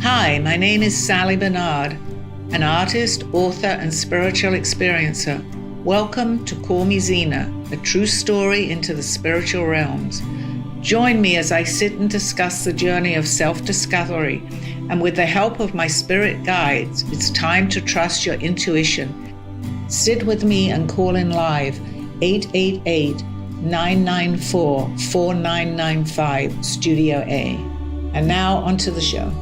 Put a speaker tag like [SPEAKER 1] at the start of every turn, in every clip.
[SPEAKER 1] Hi, my name is Sally Barnard, an artist, author, and spiritual experiencer. Welcome to Call Me Zena, a true story into the spiritual realms. Join me as I sit and discuss the journey of self-discovery, and with the help of my spirit guides, it's time to trust your intuition. Sit with me and call in live 888-994-4995 Studio A. And now onto the show.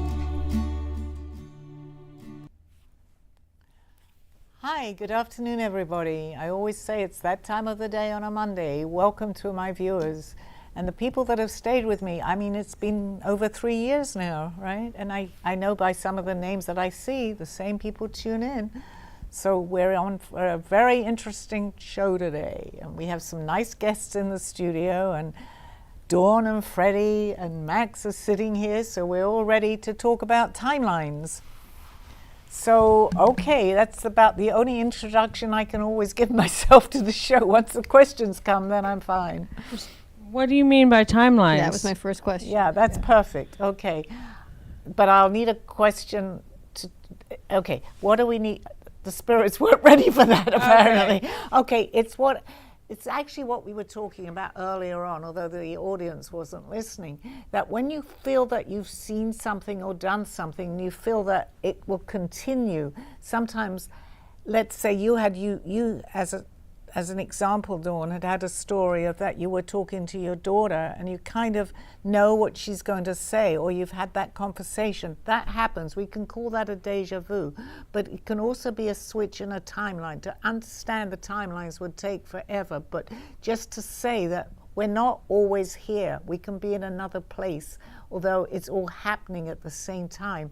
[SPEAKER 1] Hi, good afternoon, everybody. I always say it's that time of the day on a Monday. Welcome to my viewers and the people that have stayed with me. I mean, it's been over 3 years now, right? And I know by some of the names that I see, the same people tune in. So we're on for a very interesting show today. And we have some nice guests in the studio, and Dawn and Freddie and Max are sitting here, so we're all ready to talk about timelines. So, okay, that's about the only introduction I can always give myself to the show. Once the questions come, then I'm fine.
[SPEAKER 2] What do you mean by timelines?
[SPEAKER 3] That was my first question.
[SPEAKER 1] Yeah, that's perfect. Okay. But I'll need a question to, okay, what do we need? The spirits weren't ready for that, apparently. Okay, it's actually what we were talking about earlier on, although the audience wasn't listening, that when you feel that you've seen something or done something, you feel that it will continue. Sometimes, let's say you as an example, Dawn, had a story of that you were talking to your daughter and you kind of know what she's going to say, or you've had that conversation. That happens. We can call that a deja vu, but it can also be a switch in a timeline. To understand the timelines would take forever, but just to say that we're not always here. We can be in another place, although it's all happening at the same time.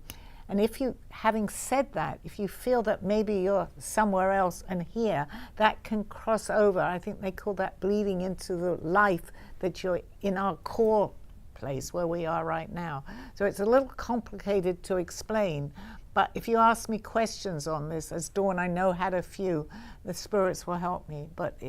[SPEAKER 1] And if you, having said that, if you feel that maybe you're somewhere else and here, that can cross over. I think they call that bleeding into the life that you're in our core place where we are right now. So it's a little complicated to explain. But if you ask me questions on this, as Dawn I know had a few, the spirits will help me. But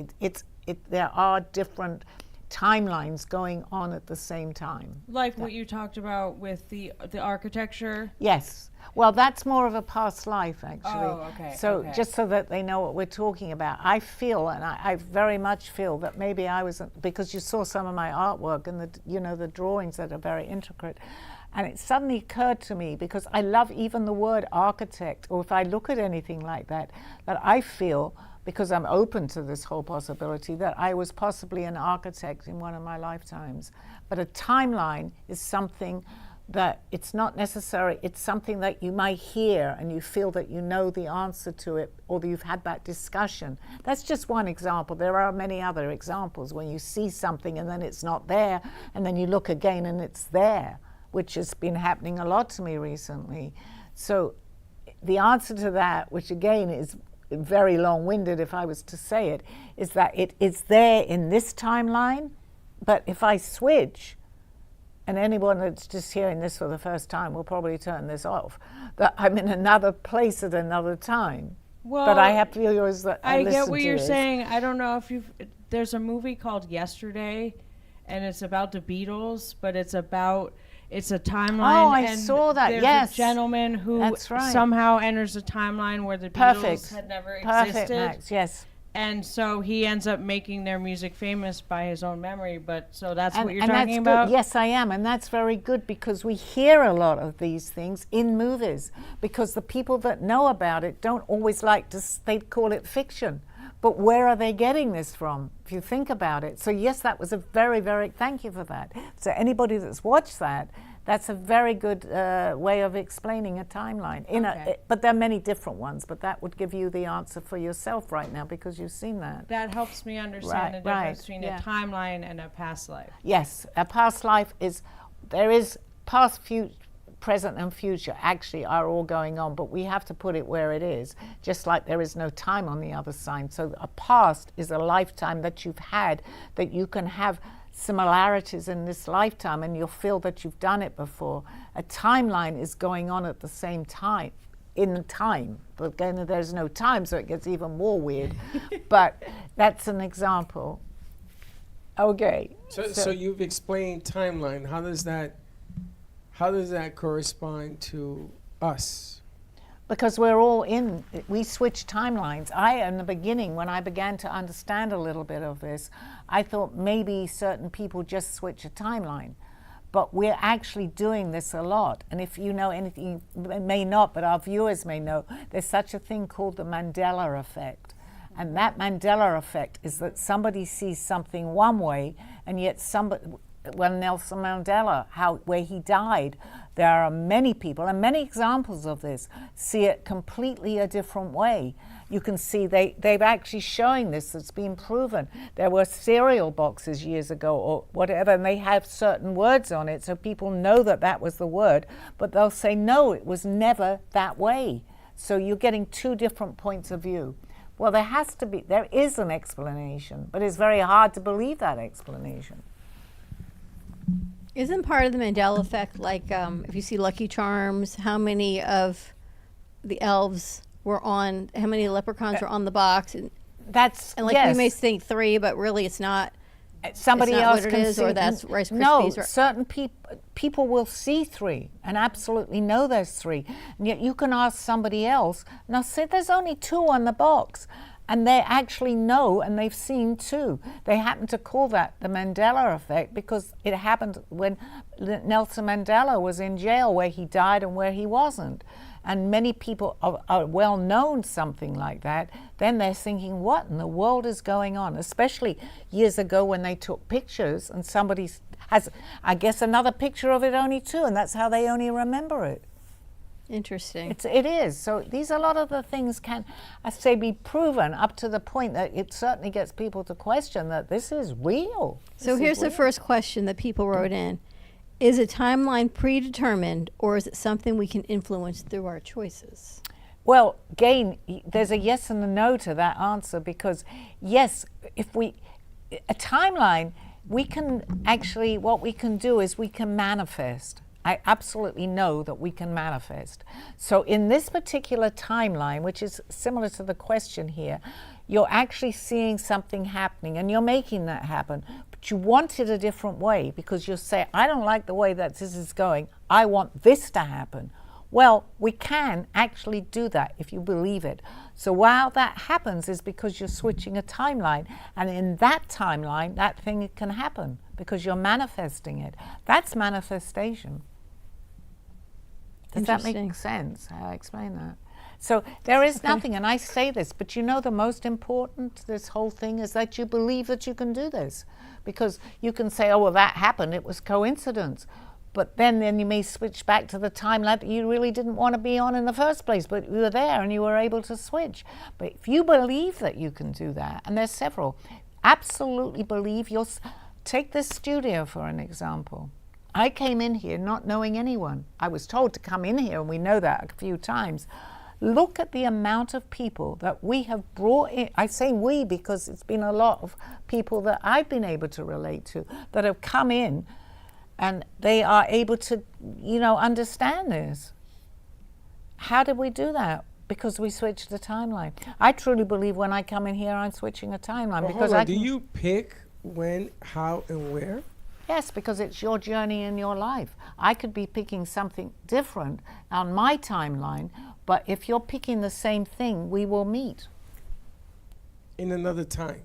[SPEAKER 1] there are different timelines going on at the same time.
[SPEAKER 2] Like what you talked about with the architecture?
[SPEAKER 1] Yes. Well, that's more of a past life, actually.
[SPEAKER 2] Oh, okay.
[SPEAKER 1] So
[SPEAKER 2] okay.
[SPEAKER 1] just so that they know what we're talking about. I feel, and I very much feel that maybe I was, because you saw some of my artwork and the drawings that are very intricate. And it suddenly occurred to me, because I love even the word architect, or if I look at anything like that I feel, because I'm open to this whole possibility, that I was possibly an architect in one of my lifetimes. But a timeline is something that it's not necessary, it's something that you might hear and you feel that you know the answer to it, or that you've had that discussion. That's just one example. There are many other examples when you see something and then it's not there, and then you look again and it's there, which has been happening a lot to me recently. So the answer to that, which again is very long-winded if I was to say it, is that it is there in this timeline, but if I switch, and anyone that's just hearing this for the first time will probably turn this off, that I'm in another place at another time.
[SPEAKER 2] Well,
[SPEAKER 1] but I have viewers that
[SPEAKER 2] I get what you're saying. I don't know if there's a movie called Yesterday, and it's about the Beatles, but it's a timeline.
[SPEAKER 1] Oh, I
[SPEAKER 2] and
[SPEAKER 1] saw that,
[SPEAKER 2] there's
[SPEAKER 1] yes.
[SPEAKER 2] a gentleman who somehow enters a timeline where the Beatles had never existed.
[SPEAKER 1] Perfect, Max, yes.
[SPEAKER 2] And so he ends up making their music famous by his own memory, but so that's what you're
[SPEAKER 1] and
[SPEAKER 2] talking
[SPEAKER 1] that's
[SPEAKER 2] about?
[SPEAKER 1] Good. Yes, I am, and that's very good, because we hear a lot of these things in movies, because the people that know about it don't always like to, they call it fiction. But where are they getting this from, if you think about it? So yes, that was a very, very, thank you for that. So anybody that's watched that, that's a very good way of explaining a timeline. But there are many different ones, but that would give you the answer for yourself right now, because you've seen that.
[SPEAKER 2] That helps me understand the difference between a timeline and a past life.
[SPEAKER 1] Yes, a past life there is past, present and future actually are all going on, but we have to put it where it is, just like there is no time on the other side. So a past is a lifetime that you've had, that you can have similarities in this lifetime and you'll feel that you've done it before. A timeline is going on at the same time, in time, but again there's no time, so it gets even more weird. But that's an example. Okay.
[SPEAKER 4] So you've explained timeline.
[SPEAKER 3] how does that correspond to us?
[SPEAKER 1] Because we switch timelines. In the beginning, when I began to understand a little bit of this, I thought maybe certain people just switch a timeline. But we're actually doing this a lot. And if you know anything, you may not, but our viewers may know, there's such a thing called the Mandela effect. And that Mandela effect is that somebody sees something one way, and yet Nelson Mandela, where he died, there are many people, and many examples of this, see it completely a different way. You can see they've actually showing this, it's been proven. There were cereal boxes years ago or whatever, and they have certain words on it, so people know that was the word, but they'll say, no, it was never that way. So you're getting two different points of view. Well, there is an explanation, but it's very hard to believe that explanation.
[SPEAKER 4] Isn't part of the Mandela effect like if you see Lucky Charms, how many of the elves were on, how many leprechauns were on the box? And
[SPEAKER 1] yes.
[SPEAKER 4] we may think 3, but really it's not.
[SPEAKER 1] Somebody
[SPEAKER 4] it's not
[SPEAKER 1] else
[SPEAKER 4] what
[SPEAKER 1] can
[SPEAKER 4] it is,
[SPEAKER 1] see.
[SPEAKER 4] or that's Rice Krispies.
[SPEAKER 1] No, certain people will see 3 and absolutely know there's 3. And yet you can ask somebody else, now say there's only 2 on the box. And they actually know, and they've seen 2. They happen to call that the Mandela effect because it happened when Nelson Mandela was in jail, where he died and where he wasn't. And many people are well known something like that. Then they're thinking, what in the world is going on? Especially years ago when they took pictures and somebody has, I guess, another picture of it only 2, and that's how they only remember it.
[SPEAKER 4] Interesting.
[SPEAKER 1] It is. So a lot of the things can, I say, be proven up to the point that it certainly gets people to question that this is real.
[SPEAKER 4] So here's the first question that people wrote in. Is a timeline predetermined, or is it something we can influence through our choices?
[SPEAKER 1] Well, again, there's a yes and a no to that answer, because yes, a timeline, we can actually, what we can do is we can manifest. I absolutely know that we can manifest. So in this particular timeline, which is similar to the question here, you're actually seeing something happening and you're making that happen, but you want it a different way because you'll say, I don't like the way that this is going. I want this to happen. Well, we can actually do that if you believe it. So while that happens is because you're switching a timeline, and in that timeline, that thing can happen because you're manifesting it. That's manifestation. Does that make sense, how I explain that? So there is nothing, and I say this, but you know the most important to this whole thing is that you believe that you can do this. Because you can say, oh, well, that happened, it was coincidence. But then you may switch back to the timeline that you really didn't want to be on in the first place, but you were there and you were able to switch. But if you believe that you can do that, and there's several, absolutely believe take this studio for an example. I came in here not knowing anyone. I was told to come in here, and we know that a few times. Look at the amount of people that we have brought in. I say we because it's been a lot of people that I've been able to relate to that have come in, and they are able to, understand this. How did we do that? Because we switched the timeline. I truly believe when I come in here, I'm switching a timeline.
[SPEAKER 3] Well,
[SPEAKER 1] because
[SPEAKER 3] do you pick when, how, and where?
[SPEAKER 1] Yes, because it's your journey in your life. I could be picking something different on my timeline, but if you're picking the same thing, we will meet.
[SPEAKER 3] In another time.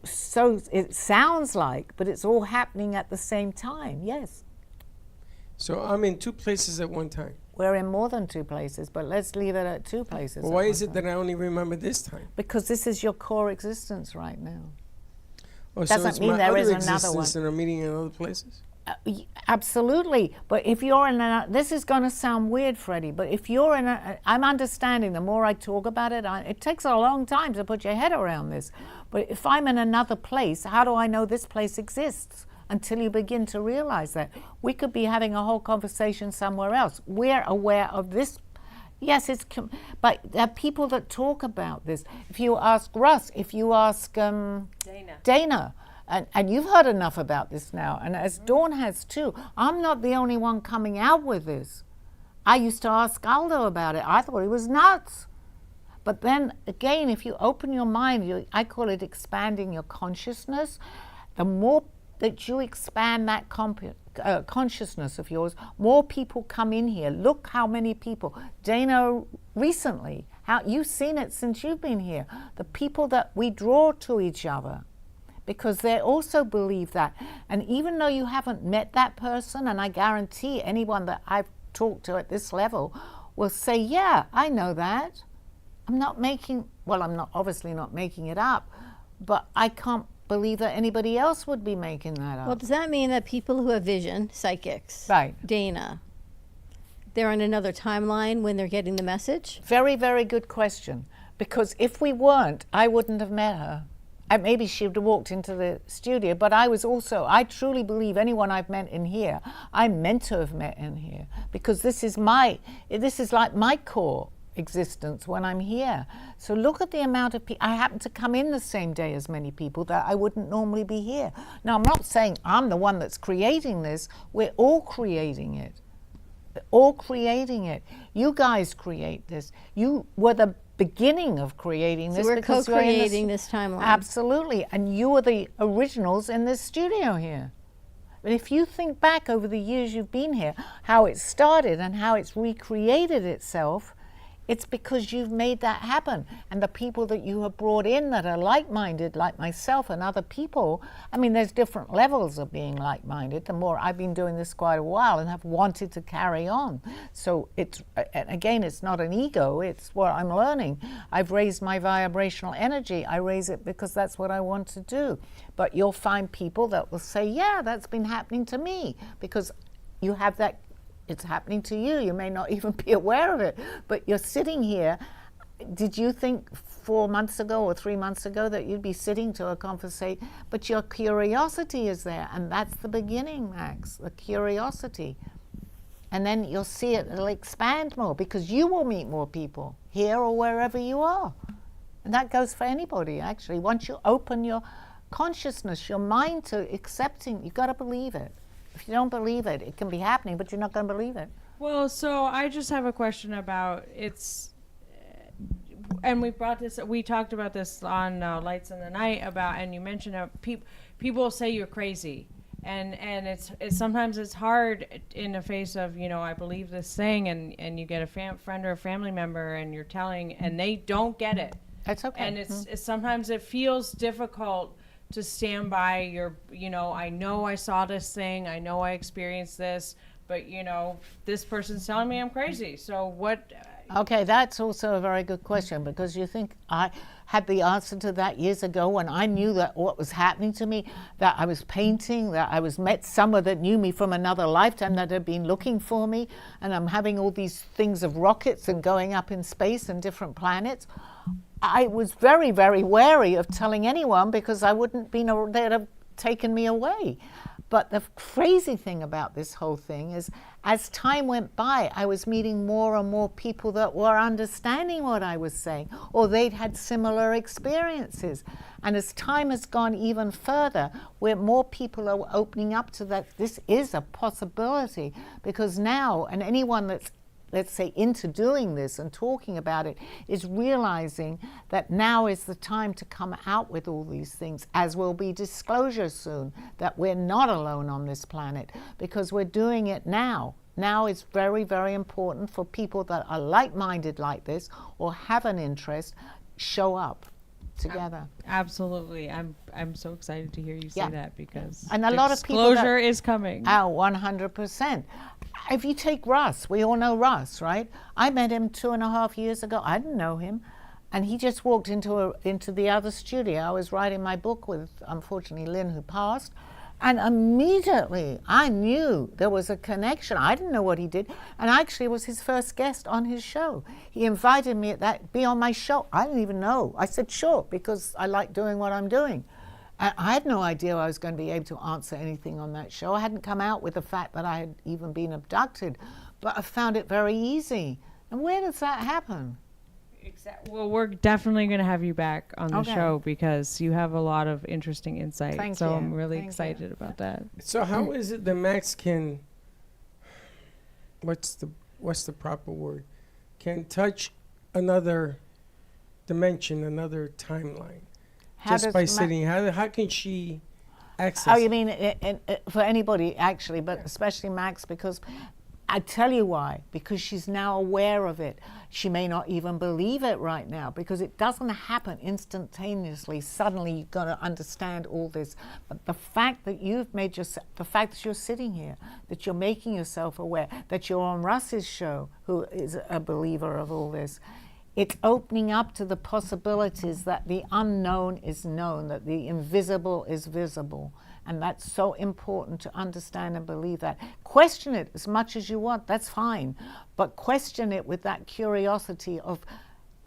[SPEAKER 1] So it sounds like, but it's all happening at the same time, yes.
[SPEAKER 3] So I'm in 2 places at one time.
[SPEAKER 1] We're in more than 2 places, but let's leave it at 2 places.
[SPEAKER 3] Well, why is it that I only remember this time?
[SPEAKER 1] Because this is your core existence right now.
[SPEAKER 3] Oh,
[SPEAKER 1] Doesn't
[SPEAKER 3] so it's
[SPEAKER 1] mean
[SPEAKER 3] my
[SPEAKER 1] there
[SPEAKER 3] other
[SPEAKER 1] is another
[SPEAKER 3] existence
[SPEAKER 1] one.
[SPEAKER 3] and I'm meeting in other places?
[SPEAKER 1] Absolutely, but if you're in this is going to sound weird, Freddie, but if you're in I'm understanding the more I talk about it, it takes a long time to put your head around this, but if I'm in another place, how do I know this place exists? Until you begin to realize that. We could be having a whole conversation somewhere else. We're aware of this. Yes, but there are people that talk about this. If you ask Russ, if you ask Dana, and you've heard enough about this now, and as Dawn has too, I'm not the only one coming out with this. I used to ask Aldo about it. I thought he was nuts. But then again, if you open your mind, I call it expanding your consciousness, the more that you expand that consciousness of yours, more people come in here. Look how many people. Dana, recently, how you've seen it since you've been here. The people that we draw to each other, because they also believe that. And even though you haven't met that person, and I guarantee anyone that I've talked to at this level will say, yeah, I know that. I'm not obviously not making it up, but I can't believe that anybody else would be making that up.
[SPEAKER 4] Well, does that mean that people who have vision, psychics,
[SPEAKER 1] Right.
[SPEAKER 4] Dana, they're in another timeline when they're getting the message?
[SPEAKER 1] Very, very good question. Because if we weren't, I wouldn't have met her. Maybe she would have walked into the studio, but I truly believe anyone I've met in here, I'm meant to have met in here. Because this is like my core existence when I'm here. So look at the amount of people. I happen to come in the same day as many people that I wouldn't normally be here. Now, I'm not saying I'm the one that's creating this. We're all creating it. We're all creating it. You guys create this. You were the beginning of creating this.
[SPEAKER 4] So we're
[SPEAKER 1] because you're in
[SPEAKER 4] co-creating this timeline.
[SPEAKER 1] Absolutely. And you are the originals in this studio here. But if you think back over the years you've been here, how it started and how it's recreated itself, it's because you've made that happen. And the people that you have brought in that are like-minded, like myself and other people, I mean, there's different levels of being like-minded. The more I've been doing this quite a while and have wanted to carry on. So it's, and again, it's not an ego, it's what I'm learning. I've raised my vibrational energy. I raise it because that's what I want to do. But you'll find people that will say, yeah, that's been happening to me, because you have that. It's happening to you. You may not even be aware of it, but you're sitting here. Did you think 4 months ago or 3 months ago that you'd be sitting to a conversation? But your curiosity is there, and that's the beginning, Max, the curiosity. And then you'll see it'll expand more, because you will meet more people here or wherever you are. And that goes for anybody, actually. Once you open your consciousness, your mind to accepting, you've got to believe it. If you don't believe it, it can be happening, but you're not going to believe it.
[SPEAKER 2] Well, so I just have a question about and we talked about this on Lights in the Night and you mentioned how people say you're crazy, and it's sometimes it's hard in the face of, I believe this thing, and you get a friend or a family member and you're telling, and they don't get it.
[SPEAKER 1] That's okay.
[SPEAKER 2] And it's sometimes it feels difficult to stand by your, I know I saw this thing, I know I experienced this, but, this person's telling me I'm crazy. So what?
[SPEAKER 1] Okay, that's also a very good question, because you think I had the answer to that years ago when I knew that what was happening to me, that I was painting, that I was met someone that knew me from another lifetime that had been looking for me, and I'm having all these things of rockets and going up in space and different planets. I was very, very wary of telling anyone, because I wouldn't be, they'd have taken me away. But the crazy thing about this whole thing is, as time went by, I was meeting more and more people that were understanding what I was saying, or they'd had similar experiences. And as time has gone even further, where more people are opening up to that, this is a possibility, because now, and anyone that's, let's say, into doing this and talking about it, is realizing that now is the time to come out with all these things, as will be disclosure soon, that we're not alone on this planet, because we're doing it now. Now is very, very important for people that are like-minded like this or have an interest, show up together.
[SPEAKER 2] Absolutely. I'm so excited to hear you say that, because
[SPEAKER 1] and a lot of people
[SPEAKER 2] disclosure is coming.
[SPEAKER 1] Oh, 100%. If you take Russ, we all know Russ, right? I met him 2.5 years ago. I didn't know him. And he just walked into the other studio. I was writing my book with, unfortunately, Lynn, who passed. And immediately I knew there was a connection. I didn't know what he did. And I actually was his first guest on his show. He invited me be on my show. I didn't even know. I said, sure, because I like doing what I'm doing. And I had no idea I was going to be able to answer anything on that show. I hadn't come out with the fact that I had even been abducted, but I found it very easy. And where does that happen?
[SPEAKER 2] Well, we're definitely going to have you back on the
[SPEAKER 1] Okay.
[SPEAKER 2] show, because you have a lot of interesting insight.
[SPEAKER 1] Thank
[SPEAKER 2] so
[SPEAKER 1] you.
[SPEAKER 2] I'm really
[SPEAKER 1] Thank
[SPEAKER 2] excited about that.
[SPEAKER 3] So how is it that Max can, what's the proper word, can touch another dimension, another timeline,
[SPEAKER 1] How
[SPEAKER 3] just
[SPEAKER 1] does
[SPEAKER 3] by
[SPEAKER 1] Ma-
[SPEAKER 3] sitting? How can she access.
[SPEAKER 1] Oh, you mean for anybody, actually, but especially Max, because I tell you why. Because she's now aware of it. She may not even believe it right now, because it doesn't happen instantaneously. Suddenly you're going to understand all this. But the fact that you've made yourself, the fact that you're sitting here, that you're making yourself aware, that you're on Russ's show, who is a believer of all this, it's opening up to the possibilities that the unknown is known, that the invisible is visible. And that's so important to understand and believe that. Question it as much as you want, that's fine. But question it with that curiosity of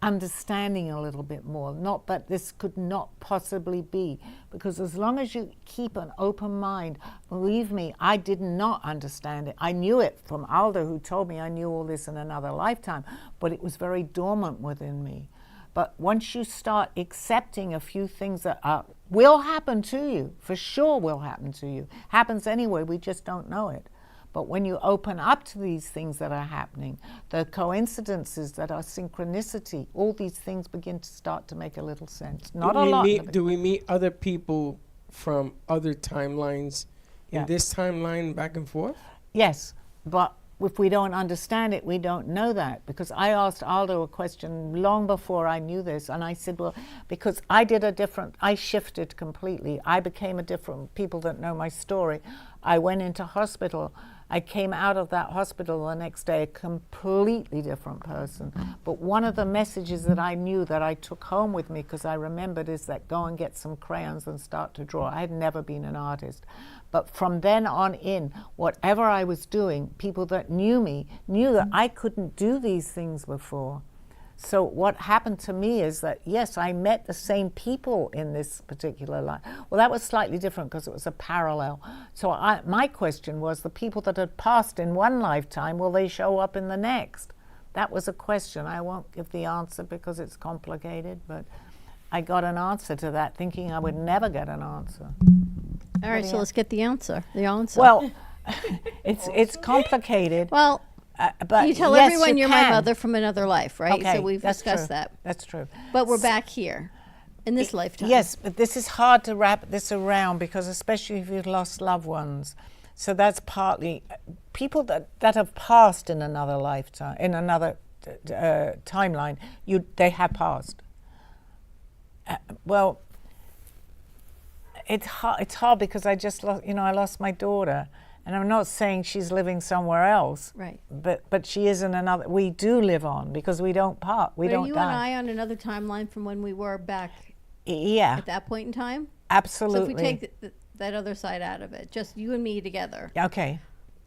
[SPEAKER 1] understanding a little bit more. Not that this could not possibly be. Because as long as you keep an open mind, believe me, I did not understand it. I knew it from Aldo, who told me I knew all this in another lifetime. But it was very dormant within me. But once you start accepting a few things that will happen to you, for sure will happen to you, happens anyway, we just don't know it. But when you open up to these things that are happening, the coincidences that are synchronicity, all these things begin to start to make a little sense. Not a lot.
[SPEAKER 3] Do we meet other people from other timelines in this timeline back and forth?
[SPEAKER 1] Yes, but if we don't understand it, we don't know that. Because I asked Aldo a question long before I knew this, and I said, well, because I shifted completely. I became a different, people that know my story. I went into hospital. I came out of that hospital the next day a completely different person. But one of the messages that I knew that I took home with me, because I remembered, is that go and get some crayons and start to draw. I had never been an artist. But from then on in, whatever I was doing, people that knew me knew that I couldn't do these things before. So what happened to me is that, yes, I met the same people in this particular life. Well, that was slightly different because it was a parallel. So my question was, the people that had passed in one lifetime, will they show up in the next? That was a question. I won't give the answer because it's complicated, but I got an answer to that, thinking I would never get an answer.
[SPEAKER 4] All right, so let's get the answer.
[SPEAKER 1] Well, it's complicated.
[SPEAKER 4] Well,
[SPEAKER 1] but
[SPEAKER 4] you tell
[SPEAKER 1] yes,
[SPEAKER 4] everyone
[SPEAKER 1] you
[SPEAKER 4] you're
[SPEAKER 1] can.
[SPEAKER 4] my mother from another life, right?
[SPEAKER 1] Okay,
[SPEAKER 4] So we've
[SPEAKER 1] that's
[SPEAKER 4] discussed
[SPEAKER 1] true.
[SPEAKER 4] that.
[SPEAKER 1] That's true.
[SPEAKER 4] But we're back here in this lifetime.
[SPEAKER 1] Yes, but this is hard to wrap this around, because especially if you've lost loved ones. So that's partly people that have passed in another lifetime, in another timeline. They have passed. Well, it's hard because I just lost. I lost my daughter. And I'm not saying she's living somewhere else,
[SPEAKER 4] Right.
[SPEAKER 1] But she is in another. We do live on because we don't part. We don't
[SPEAKER 4] Are you
[SPEAKER 1] die.
[SPEAKER 4] and I on another timeline from when we were back
[SPEAKER 1] Yeah,
[SPEAKER 4] at that point in time?
[SPEAKER 1] absolutely.
[SPEAKER 4] So if we take that other side out of it, just you and me together,
[SPEAKER 1] Okay.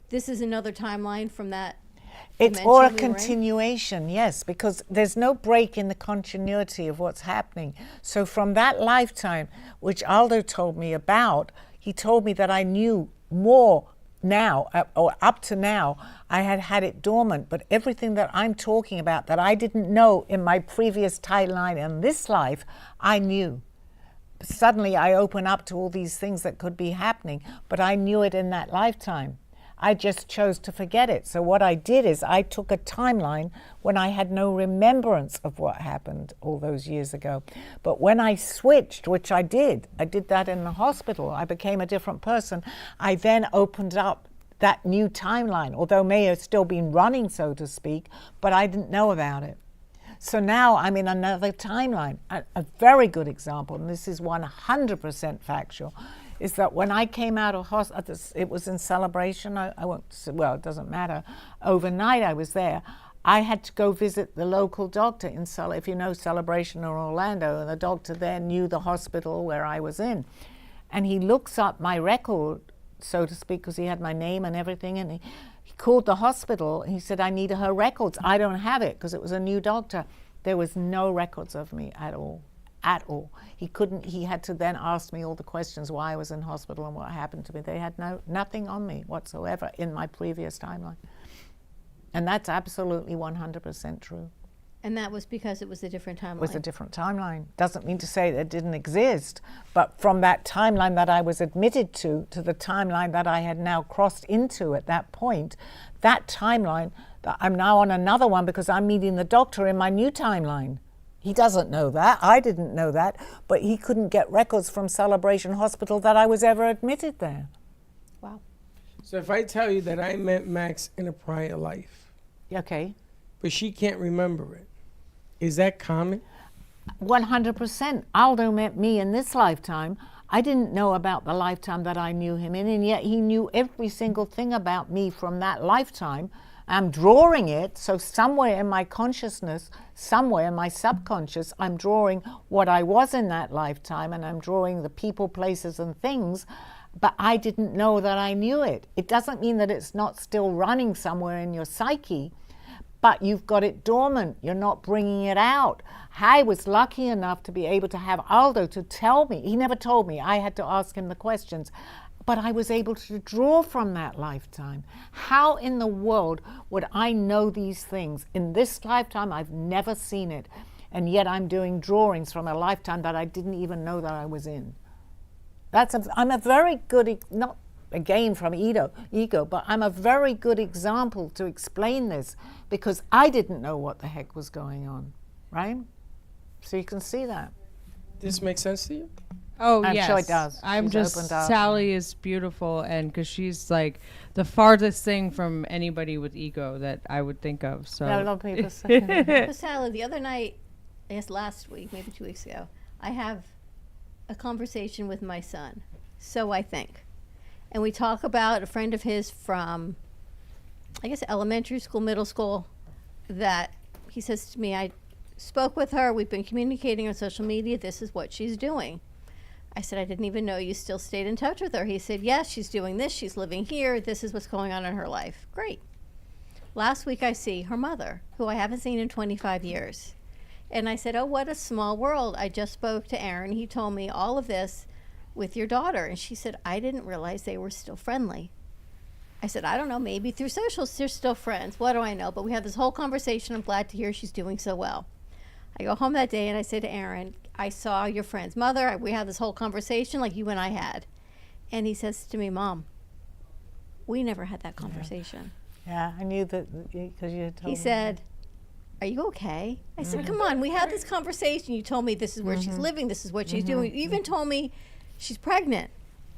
[SPEAKER 4] this is another timeline from that.
[SPEAKER 1] It's
[SPEAKER 4] dimension
[SPEAKER 1] or a
[SPEAKER 4] we were in?
[SPEAKER 1] continuation, yes, because there's no break in the continuity of what's happening. So from that lifetime, which Aldo told me about, he told me that I knew more now, or up to now, I had had it dormant, but everything that I'm talking about that I didn't know in my previous timeline in this life, I knew. Suddenly I open up to all these things that could be happening, but I knew it in that lifetime. I just chose to forget it. So what I did is I took a timeline when I had no remembrance of what happened all those years ago. But when I switched, which I did that in the hospital, I became a different person. I then opened up that new timeline, although may have still been running, so to speak, but I didn't know about it. So now I'm in another timeline. A very good example, and this is 100% factual, is that when I came out of hospital, it was in Celebration. I won't, well, it doesn't matter. Overnight I was there. I had to go visit the local doctor in if you know Celebration or Orlando, and the doctor there knew the hospital where I was in. And he looks up my record, so to speak, because he had my name and everything, and he called the hospital and he said, I need her records. I don't have it, because it was a new doctor. There was no records of me at all. He had to then ask me all the questions why I was in hospital and what happened to me. They had nothing on me whatsoever in my previous timeline. And that's absolutely 100% true.
[SPEAKER 4] And that was because it was a different timeline.
[SPEAKER 1] It was a different timeline. Doesn't mean to say that it didn't exist, but from that timeline that I was admitted to the timeline that I had now crossed into at that point, that timeline, I'm now on another one because I'm meeting the doctor in my new timeline. He doesn't know that. I didn't know that. But he couldn't get records from Celebration Hospital that I was ever admitted there.
[SPEAKER 4] Wow.
[SPEAKER 3] So if I tell you that I met Max in a prior life,
[SPEAKER 1] Okay.
[SPEAKER 3] but she can't remember it, is that common?
[SPEAKER 1] 100%. Aldo met me in this lifetime. I didn't know about the lifetime that I knew him in, and yet he knew every single thing about me from that lifetime. I'm drawing it, so somewhere in my consciousness, somewhere in my subconscious, I'm drawing what I was in that lifetime, and I'm drawing the people, places, and things, but I didn't know that I knew it. It doesn't mean that it's not still running somewhere in your psyche, but you've got it dormant. You're not bringing it out. I was lucky enough to be able to have Aldo to tell me. He never told me. I had to ask him the questions. But I was able to draw from that lifetime. How in the world would I know these things? In this lifetime, I've never seen it. And yet I'm doing drawings from a lifetime that I didn't even know that I was in. I'm a very good, not again from ego, but I'm a very good example to explain this because I didn't know what the heck was going on, right? So you can see that.
[SPEAKER 3] This makes sense to you?
[SPEAKER 2] Oh,
[SPEAKER 1] I'm
[SPEAKER 2] yes.
[SPEAKER 1] sure it does.
[SPEAKER 2] I'm
[SPEAKER 1] She's
[SPEAKER 2] just,
[SPEAKER 1] opened up.
[SPEAKER 2] Sally is beautiful, and because she's like the farthest thing from anybody with ego that I would think of. So
[SPEAKER 1] Yeah, a lot of people say
[SPEAKER 4] So Sally, the other night, I guess last week, maybe 2 weeks ago, I have a conversation with my son, so I think. And we talk about a friend of his from, I guess, elementary school, middle school, that he says to me, I spoke with her, we've been communicating on social media, this is what she's doing. I said, I didn't even know you still stayed in touch with her. He said, yes, she's doing this, she's living here, this is what's going on in her life. Great. Last week I see her mother, who I haven't seen in 25 years. And I said, oh, what a small world. I just spoke to Aaron. He told me all of this with your daughter. And she said, I didn't realize they were still friendly. I said, I don't know, maybe through socials they're still friends. What do I know? But we had this whole conversation. I'm glad to hear she's doing so well. I go home that day and I say to Aaron, I saw your friend's mother. We had this whole conversation like you and I had. And he says to me, Mom, we never had that conversation.
[SPEAKER 1] Yeah, I knew that because you had told
[SPEAKER 4] He
[SPEAKER 1] me.
[SPEAKER 4] said, are you okay? I said, come on, we had this conversation. You told me this is where she's living, this is what she's doing. You even told me she's pregnant,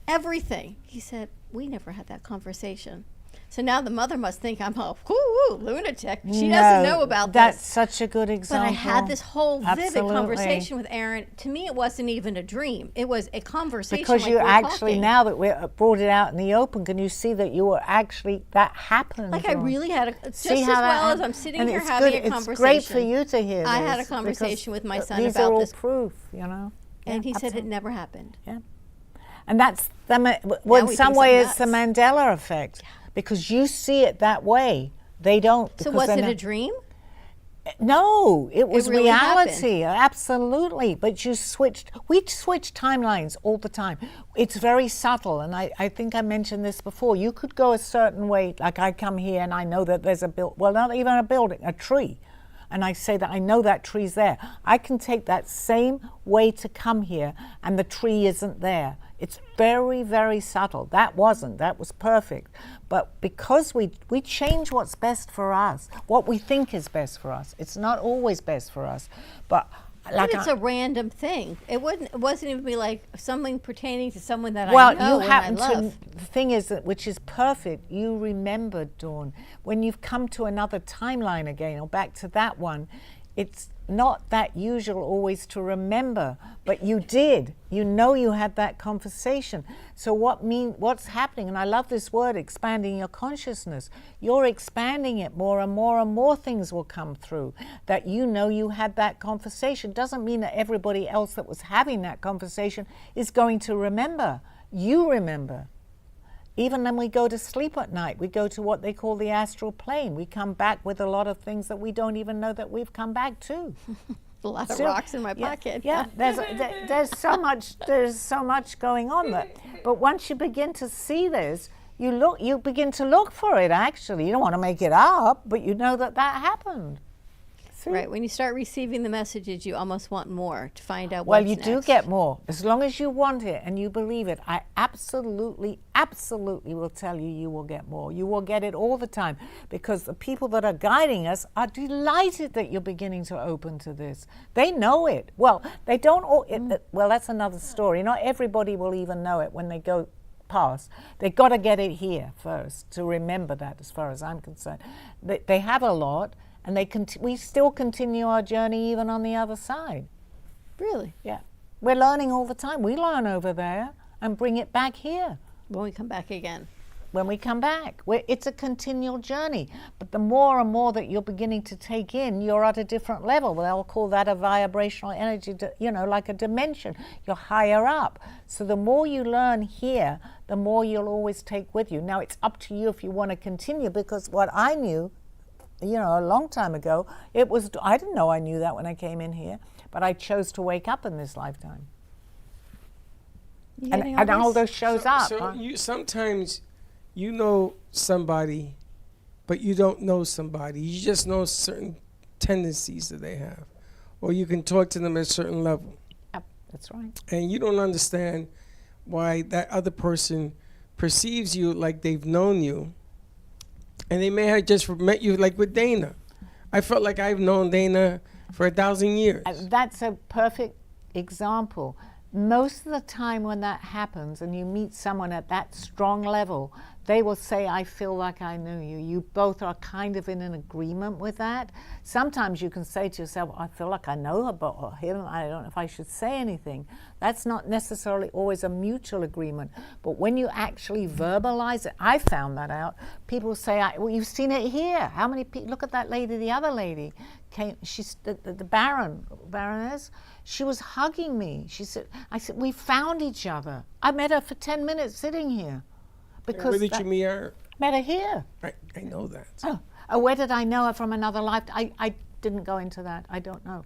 [SPEAKER 4] everything. He said, we never had that conversation. So now the mother must think I'm a lunatic. She doesn't know about
[SPEAKER 1] that's
[SPEAKER 4] this.
[SPEAKER 1] such a good example.
[SPEAKER 4] But I had this whole vivid
[SPEAKER 1] Absolutely.
[SPEAKER 4] conversation with Aaron. To me, it wasn't even a dream. It was a conversation.
[SPEAKER 1] Because
[SPEAKER 4] like
[SPEAKER 1] you
[SPEAKER 4] we're
[SPEAKER 1] actually,
[SPEAKER 4] talking.
[SPEAKER 1] now that we brought it out in the open, can you see that you were actually, that happened?
[SPEAKER 4] Like I
[SPEAKER 1] Dawn?
[SPEAKER 4] really had just
[SPEAKER 1] See
[SPEAKER 4] as
[SPEAKER 1] how that
[SPEAKER 4] well as
[SPEAKER 1] happened?
[SPEAKER 4] I'm sitting
[SPEAKER 1] And
[SPEAKER 4] here
[SPEAKER 1] it's
[SPEAKER 4] having
[SPEAKER 1] good.
[SPEAKER 4] a conversation.
[SPEAKER 1] It's great for you to hear
[SPEAKER 4] I had a
[SPEAKER 1] this,
[SPEAKER 4] conversation
[SPEAKER 1] because
[SPEAKER 4] with my son
[SPEAKER 1] these
[SPEAKER 4] about
[SPEAKER 1] are all
[SPEAKER 4] this.
[SPEAKER 1] proof, you know.
[SPEAKER 4] And
[SPEAKER 1] Yeah,
[SPEAKER 4] he said it
[SPEAKER 1] absolutely.
[SPEAKER 4] never happened.
[SPEAKER 1] Yeah. And that's, well, in
[SPEAKER 4] we
[SPEAKER 1] some
[SPEAKER 4] think
[SPEAKER 1] way,
[SPEAKER 4] I'm
[SPEAKER 1] it's the
[SPEAKER 4] nuts.
[SPEAKER 1] Mandela effect. Because you see it that way. They don't.
[SPEAKER 4] So
[SPEAKER 1] because
[SPEAKER 4] was
[SPEAKER 1] they're
[SPEAKER 4] it a
[SPEAKER 1] not-
[SPEAKER 4] dream?
[SPEAKER 1] No, it was
[SPEAKER 4] really
[SPEAKER 1] reality, absolutely. But we switch timelines all the time. It's very subtle, and I think I mentioned this before. You could go a certain way, like I come here and I know that there's not even a building, a tree. And I say that I know that tree's there. I can take that same way to come here and the tree isn't there. It's very, very subtle. That was perfect. But because we change what's best for us, what we think is best for us. It's not always best for us. But like
[SPEAKER 4] But it's a random thing. It wasn't even be like something pertaining to someone that
[SPEAKER 1] well,
[SPEAKER 4] I know
[SPEAKER 1] you
[SPEAKER 4] and
[SPEAKER 1] happen
[SPEAKER 4] I love.
[SPEAKER 1] to. The thing is that, which is perfect. You remembered, Dawn, when you've come to another timeline again, or back to that one. It's not that usual always to remember, but you did. You know you had that conversation. So what's happening? And I love this word, expanding your consciousness. You're expanding it more and more and more things will come through that you know you had that conversation. Doesn't mean that everybody else that was having that conversation is going to remember. You remember. Even when we go to sleep at night, we go to what they call the astral plane. We come back with a lot of things that we don't even know that we've come back to.
[SPEAKER 4] A lot of
[SPEAKER 1] So-
[SPEAKER 4] rocks in my
[SPEAKER 1] yeah,
[SPEAKER 4] pocket.
[SPEAKER 1] Yeah, there's so much going on that. But once you begin to see this, you begin to look for it. Actually, you don't want to make it up, but you know that happened. See?
[SPEAKER 4] Right. When you start receiving the messages, you almost want more to find out
[SPEAKER 1] Well,
[SPEAKER 4] what's
[SPEAKER 1] you
[SPEAKER 4] next.
[SPEAKER 1] do get more. As long as you want it and you believe it, I absolutely, absolutely will tell you you will get more. You will get it all the time because the people that are guiding us are delighted that you're beginning to open to this. They know it. Well, they don't all, well, that's another story. Not everybody will even know it when they go past. They've got to get it here first to remember that, as far as I'm concerned. They have a lot, and we still continue our journey even on the other side.
[SPEAKER 4] Really?
[SPEAKER 1] Yeah. We're learning all the time. We learn over there and bring it back here
[SPEAKER 4] When we come back again.
[SPEAKER 1] when we come back. It's a continual journey. But the more and more that you're beginning to take in, you're at a different level. They'll call that a vibrational energy, like a dimension. You're higher up. So the more you learn here, the more you'll always take with you. Now, it's up to you if you want to continue, because what I knew, a long time ago, I didn't know I knew that when I came in here, but I chose to wake up in this lifetime.
[SPEAKER 4] You
[SPEAKER 1] And
[SPEAKER 4] getting all
[SPEAKER 1] Aldo
[SPEAKER 4] this?
[SPEAKER 1] shows up.
[SPEAKER 3] So
[SPEAKER 1] huh?
[SPEAKER 3] sometimes you know somebody, but you don't know somebody. You just know certain tendencies that they have, or you can talk to them at a certain level,
[SPEAKER 1] Yep, that's right.
[SPEAKER 3] and you don't understand why that other person perceives you like they've known you, and they may have just met you, like with Dana. I felt like I've known Dana for 1,000 years.
[SPEAKER 1] That's a perfect example. Most of the time when that happens and you meet someone at that strong level, they will say, I feel like I knew you. You both are kind of in an agreement with that. Sometimes you can say to yourself, I feel like I know her, but him, I don't know if I should say anything. That's not necessarily always a mutual agreement. But when you actually verbalize it, I found that out. People say, well, you've seen it here. How many people? Look at that lady, the other lady. She's the Baroness. She was hugging me. I said, we found each other. I met her for 10 minutes sitting here. Because
[SPEAKER 3] Where did you meet her?
[SPEAKER 1] Met her here.
[SPEAKER 3] I know that.
[SPEAKER 1] Oh, where did I know her from another life? I didn't go into that. I don't know.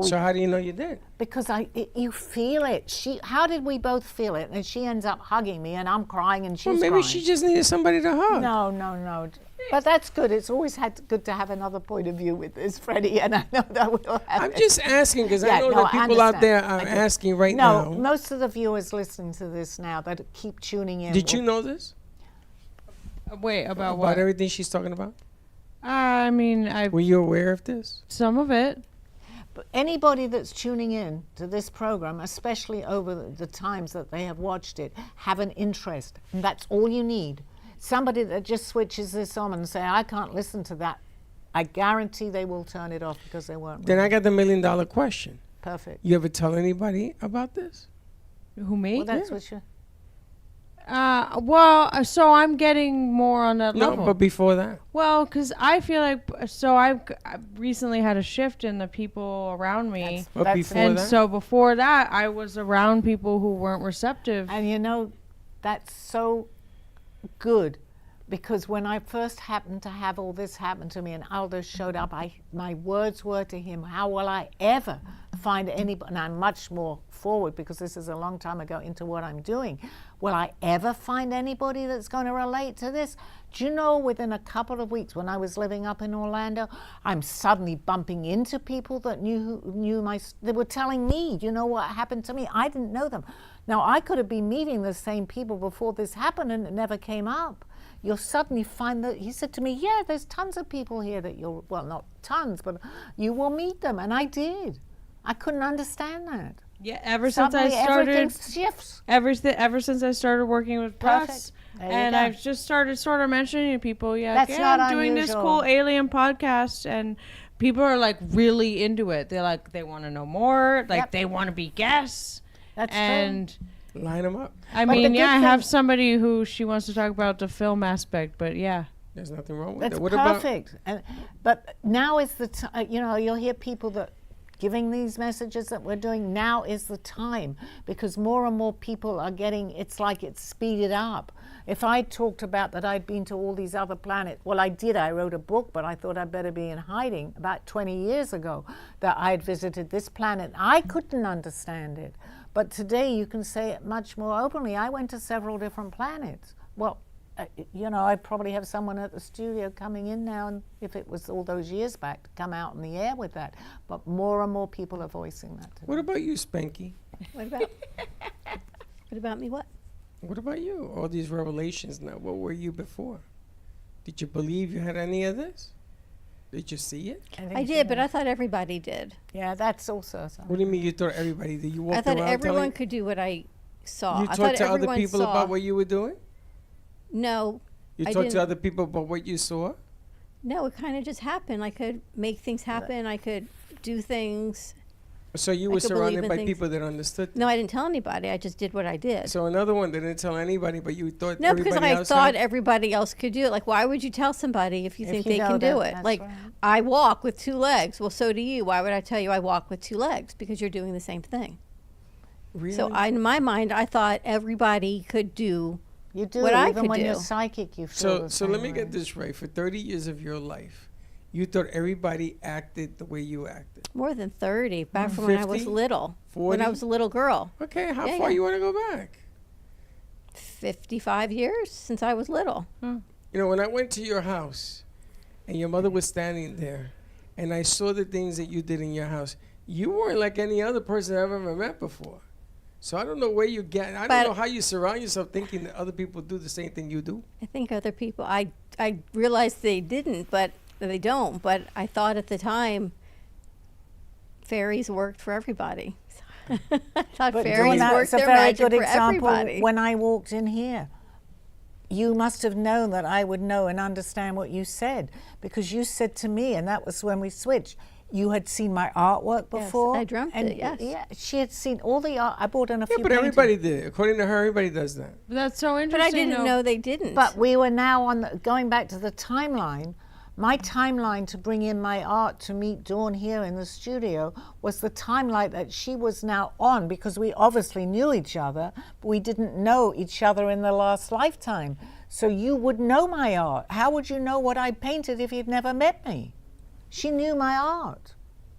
[SPEAKER 3] So how do you know you did?
[SPEAKER 1] Because you feel it. How did we both feel it? And she ends up hugging me, and I'm crying, and she's
[SPEAKER 3] Well, maybe
[SPEAKER 1] crying.
[SPEAKER 3] she just needed somebody to hug.
[SPEAKER 1] No. But that's good. It's always good to have another point of view with this, Freddie, and I know that we'll have
[SPEAKER 3] I'm
[SPEAKER 1] it.
[SPEAKER 3] just asking because
[SPEAKER 1] Yeah,
[SPEAKER 3] I know
[SPEAKER 1] no,
[SPEAKER 3] that
[SPEAKER 1] I
[SPEAKER 3] people out
[SPEAKER 1] understand.
[SPEAKER 3] there are asking right now.
[SPEAKER 1] No, most of the viewers listening to this now that keep tuning in.
[SPEAKER 3] Did you know this?
[SPEAKER 2] Wait, about
[SPEAKER 3] About
[SPEAKER 2] what?
[SPEAKER 3] everything she's talking about?
[SPEAKER 2] I mean,
[SPEAKER 3] Were you aware of this?
[SPEAKER 2] some of it.
[SPEAKER 1] But anybody that's tuning in to this program, especially over the times that they have watched it, have an interest. And that's all you need. Somebody that just switches this on and say, I can't listen to that, I guarantee they will turn it off because they won't.
[SPEAKER 3] Then I got the $1 million question.
[SPEAKER 1] Perfect.
[SPEAKER 3] You ever tell anybody about this?
[SPEAKER 2] Who, me?
[SPEAKER 1] Well, that's what you...
[SPEAKER 2] So I'm getting more on that
[SPEAKER 3] No,
[SPEAKER 2] level.
[SPEAKER 3] but before that.
[SPEAKER 2] Well, because I feel like, I've recently had a shift in the people around me.
[SPEAKER 3] But
[SPEAKER 1] That's-
[SPEAKER 3] before
[SPEAKER 2] And
[SPEAKER 3] that?
[SPEAKER 2] so before that, I was around people who weren't receptive.
[SPEAKER 1] And that's so good, because when I first happened to have all this happen to me and Aldo showed up, my words were to him, how will I ever find anybody, and I'm much more forward because this is a long time ago into what I'm doing, will I ever find anybody that's going to relate to this? Do you know, within a couple of weeks when I was living up in Orlando, I'm suddenly bumping into people that they were telling me, you know what happened to me? I didn't know them. Now, I could have been meeting the same people before this happened and it never came up. You'll suddenly find that, he said to me, yeah, there's tons of people here that well, not tons, but you will meet them. And I did. I couldn't understand that.
[SPEAKER 2] Yeah, ever since
[SPEAKER 1] Suddenly
[SPEAKER 2] I started,
[SPEAKER 1] everything shifts.
[SPEAKER 2] ever since I started working with
[SPEAKER 1] Perfect.
[SPEAKER 2] press,
[SPEAKER 1] There you
[SPEAKER 2] and
[SPEAKER 1] go.
[SPEAKER 2] I've just started sort of mentioning to people,
[SPEAKER 1] That's
[SPEAKER 2] yeah,
[SPEAKER 1] not
[SPEAKER 2] I'm doing this
[SPEAKER 1] unusual.
[SPEAKER 2] cool alien podcast, and people are like really into it. They're like, they want to know more, like
[SPEAKER 1] Yep.
[SPEAKER 2] they want to be guests,
[SPEAKER 1] That's
[SPEAKER 2] and
[SPEAKER 3] Line them up.
[SPEAKER 2] I
[SPEAKER 1] But the
[SPEAKER 2] mean,
[SPEAKER 1] good
[SPEAKER 2] I have
[SPEAKER 1] thing-
[SPEAKER 2] somebody who she wants to talk about the film aspect, but yeah.
[SPEAKER 3] There's nothing wrong with
[SPEAKER 1] That's
[SPEAKER 3] that. What about
[SPEAKER 1] perfect. But now is the time, you'll hear people that giving these messages that we're doing, now is the time, because more and more people are getting, it's like it's speeded up. If I talked about that I'd been to all these other planets, well, I did. I wrote a book, but I thought I'd better be in hiding about 20 years ago that I had visited this planet. I couldn't understand it. But today you can say it much more openly. I went to several different planets. Well, I'd probably have someone at the studio coming in now, and if it was all those years back, to come out in the air with that. But more and more people are voicing that.
[SPEAKER 3] What about you, Spanky?
[SPEAKER 4] What about? What about me? What?
[SPEAKER 3] What about you? All these revelations now. What were you before? Did you believe you had any of this? Did you see it?
[SPEAKER 4] I did, but I thought everybody did.
[SPEAKER 1] Yeah, that's also something.
[SPEAKER 3] What do you mean you thought everybody did? You walked
[SPEAKER 4] I thought
[SPEAKER 3] around
[SPEAKER 4] everyone
[SPEAKER 3] telling-
[SPEAKER 4] could do what I saw.
[SPEAKER 3] You
[SPEAKER 4] I
[SPEAKER 3] talked
[SPEAKER 4] thought
[SPEAKER 3] to other
[SPEAKER 4] everyone
[SPEAKER 3] people
[SPEAKER 4] saw.
[SPEAKER 3] about what you were doing?
[SPEAKER 4] No.
[SPEAKER 3] You
[SPEAKER 4] I
[SPEAKER 3] talked
[SPEAKER 4] didn't.
[SPEAKER 3] to other people about what you saw?
[SPEAKER 4] No, it kind of just happened. I could make things happen. I could do things.
[SPEAKER 3] So you
[SPEAKER 4] I
[SPEAKER 3] were
[SPEAKER 4] could believe
[SPEAKER 3] surrounded
[SPEAKER 4] in
[SPEAKER 3] by
[SPEAKER 4] things.
[SPEAKER 3] people that understood.
[SPEAKER 4] No, I didn't tell anybody. I just did what I did.
[SPEAKER 3] So another one that didn't tell anybody, but you thought
[SPEAKER 4] No, because
[SPEAKER 3] everybody
[SPEAKER 4] I
[SPEAKER 3] else
[SPEAKER 4] thought
[SPEAKER 3] had?
[SPEAKER 4] everybody else could do it. Like, why would you tell somebody if you
[SPEAKER 1] If
[SPEAKER 4] think
[SPEAKER 1] you
[SPEAKER 4] they
[SPEAKER 1] know
[SPEAKER 4] can do
[SPEAKER 1] that,
[SPEAKER 4] it?
[SPEAKER 1] that's
[SPEAKER 4] Like,
[SPEAKER 1] right.
[SPEAKER 4] I walk with 2 legs. Well, so do you. Why would I tell you I walk with 2 legs? Because you're doing the same thing.
[SPEAKER 3] Really?
[SPEAKER 4] So in my mind, I thought everybody could do.
[SPEAKER 1] You do,
[SPEAKER 4] what I
[SPEAKER 1] even
[SPEAKER 4] could
[SPEAKER 1] when you're
[SPEAKER 4] do.
[SPEAKER 1] psychic, you feel
[SPEAKER 3] So
[SPEAKER 1] the
[SPEAKER 3] so
[SPEAKER 1] same
[SPEAKER 3] let me
[SPEAKER 1] way.
[SPEAKER 3] get this right. For 30 years of your life, you thought everybody acted the way you acted.
[SPEAKER 4] More than 30, back from when I was
[SPEAKER 3] 50?
[SPEAKER 4] little. When
[SPEAKER 3] 40?
[SPEAKER 4] I was a little girl.
[SPEAKER 3] Okay, how
[SPEAKER 4] Yeah,
[SPEAKER 3] far
[SPEAKER 4] yeah.
[SPEAKER 3] you want to go back?
[SPEAKER 4] 55 years since I was little.
[SPEAKER 3] You know, when I went to your house and your mother was standing there and I saw the things that you did in your house, you weren't like any other person I've ever met before. So I don't know where you get, I
[SPEAKER 4] But-
[SPEAKER 3] don't know how you surround yourself thinking that other people do the same thing you do.
[SPEAKER 4] I think other people, I realized they didn't, but they don't. But I thought at the time, fairies worked for everybody. I thought
[SPEAKER 1] But
[SPEAKER 4] fairies
[SPEAKER 1] that's
[SPEAKER 4] worked
[SPEAKER 1] a
[SPEAKER 4] their
[SPEAKER 1] very
[SPEAKER 4] magic
[SPEAKER 1] good
[SPEAKER 4] for
[SPEAKER 1] example.
[SPEAKER 4] everybody.
[SPEAKER 1] When I walked in here, you must have known that I would know and understand what you said, because you said to me, and that was when we switched, you had seen my artwork
[SPEAKER 4] Yes,
[SPEAKER 1] before.
[SPEAKER 4] I dreamt
[SPEAKER 1] and
[SPEAKER 4] it, yes.
[SPEAKER 1] Yeah, she had seen all the art. I bought in a
[SPEAKER 3] Yeah,
[SPEAKER 1] few
[SPEAKER 3] but
[SPEAKER 1] paintings.
[SPEAKER 3] everybody did. According to her, everybody does that.
[SPEAKER 2] That's so interesting.
[SPEAKER 4] But I didn't
[SPEAKER 2] though.
[SPEAKER 4] know they didn't.
[SPEAKER 1] But we were now on going back to the timeline. My timeline to bring in my art to meet Dawn here in the studio was the timeline that she was now on, because we obviously knew each other, but we didn't know each other in the last lifetime. So you would know my art. How would you know what I painted if you'd never met me? She knew my art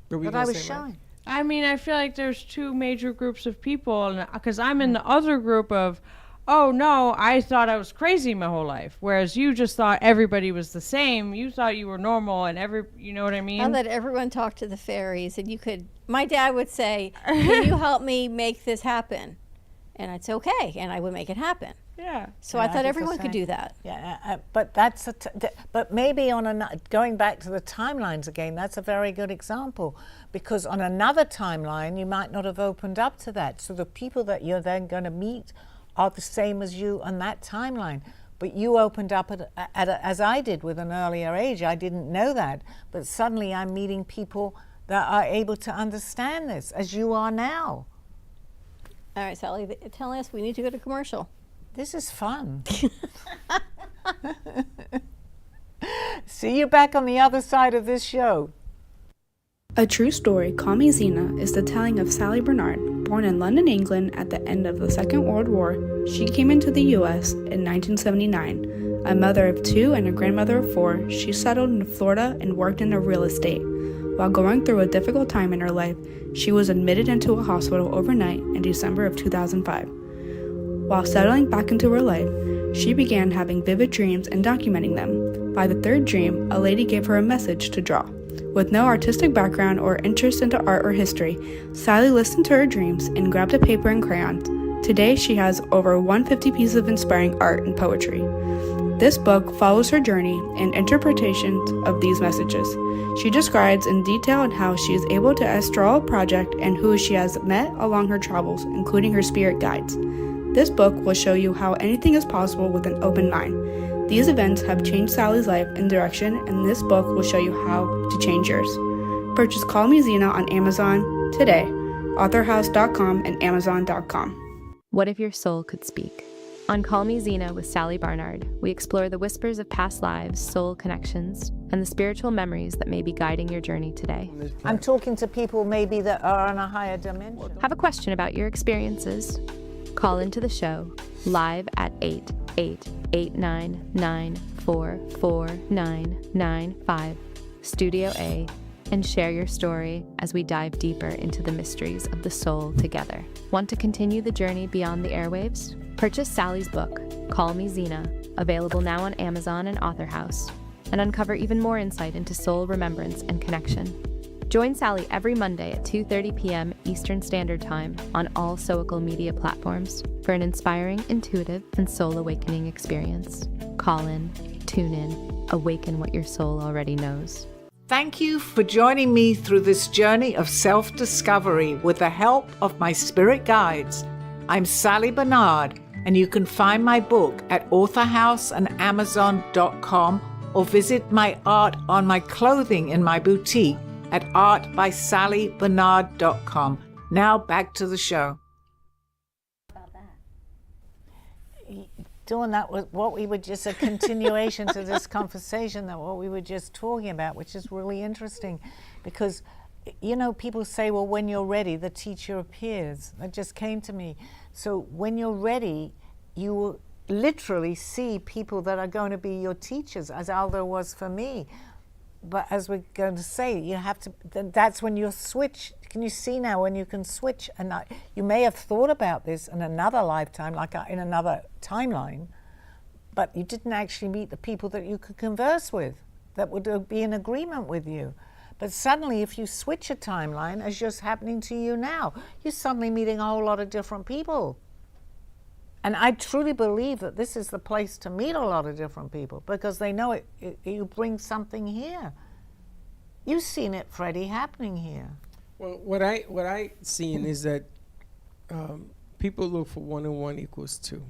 [SPEAKER 3] But we
[SPEAKER 1] that
[SPEAKER 3] didn't
[SPEAKER 1] I was
[SPEAKER 3] say much.
[SPEAKER 1] showing.
[SPEAKER 2] I mean, I feel like there's 2 major groups of people, because I'm in the other group of, oh no, I thought I was crazy my whole life, whereas you just thought everybody was the same. You thought you were normal, and you know what I mean?
[SPEAKER 4] I let everyone talk to the fairies, and you could. My dad would say, "Can you help me make this happen?" And I'd say, "Okay," and I would make it happen.
[SPEAKER 2] Yeah.
[SPEAKER 4] So
[SPEAKER 1] Yeah,
[SPEAKER 4] I
[SPEAKER 1] I
[SPEAKER 4] thought
[SPEAKER 1] did the
[SPEAKER 4] everyone could
[SPEAKER 1] same.
[SPEAKER 4] do that.
[SPEAKER 1] Yeah, but that's but maybe going back to the timelines again, that's a very good example, because on another timeline you might not have opened up to that. So the people that you're then going to meet are the same as you on that timeline. But you opened up as I did with an earlier age. I didn't know that, but suddenly I'm meeting people that are able to understand this, as you are now.
[SPEAKER 4] All right, Sally, tell us we need to go to commercial.
[SPEAKER 1] This is fun. See you back on the other side of this show.
[SPEAKER 5] A true story, Call Me Zena, is the telling of Sally Barnard. Born in London, England at the end of the Second World War, she came into the U.S. in 1979. A mother of 2 and a grandmother of 4, she settled in Florida and worked in real estate. While going through a difficult time in her life, she was admitted into a hospital overnight in December of 2005. While settling back into her life, she began having vivid dreams and documenting them. By the 3rd dream, a lady gave her a message to draw. With no artistic background or interest into art or history, Sally listened to her dreams and grabbed a paper and crayons. Today, she has over 150 pieces of inspiring art and poetry. This book follows her journey and interpretations of these messages. She describes in detail how she is able to astral a project and who she has met along her travels, including her spirit guides. This book will show you how anything is possible with an open mind. These events have changed Sally's life and direction, and this book will show you how to change yours. Purchase Call Me Zena on Amazon today, authorhouse.com and amazon.com.
[SPEAKER 6] What if your soul could speak? On Call Me Zena with Sally Barnard, we explore the whispers of past lives, soul connections, and the spiritual memories that may be guiding your journey today.
[SPEAKER 1] I'm talking to people maybe that are on a higher dimension.
[SPEAKER 6] Have a question about your experiences? Call into the show live at 888-899-44995, Studio A, and share your story as we dive deeper into the mysteries of the soul together. Want to continue the journey beyond the airwaves? Purchase Sally's book, Call Me Zena, available now on Amazon and Author House, and uncover even more insight into soul remembrance and connection. Join Sally every Monday at 2:30 p.m. Eastern Standard Time on all Soical media platforms for an inspiring, intuitive, and soul awakening experience. Call in, tune in, awaken what your soul already knows.
[SPEAKER 1] Thank you for joining me through this journey of self-discovery with the help of my spirit guides. I'm Sally Barnard, and you can find my book at authorhouse and amazon.com or visit my art on my clothing in my boutique at artbysallybarnard.com. Now back to the show. Doing that was what we were just a continuation to this conversation, that what we were just talking about, which is really interesting, because people say, well, when you're ready, the teacher appears. That just came to me. So when you're ready, you will literally see people that are going to be your teachers, as Aldo was for me. But as we're going to say, you have to, that's when you switch. Can you see now when you can switch? And you may have thought about this in another lifetime, like in another timeline, but you didn't actually meet the people that you could converse with, that would be in agreement with you. But suddenly, if you switch a timeline, as just happening to you now, you're suddenly meeting a whole lot of different people. And I truly believe that this is the place to meet a lot of different people, because they know you bring something here. You've seen it, Freddie, happening here.
[SPEAKER 3] Well, what I seen is that people look for 1 and 1 equals 2,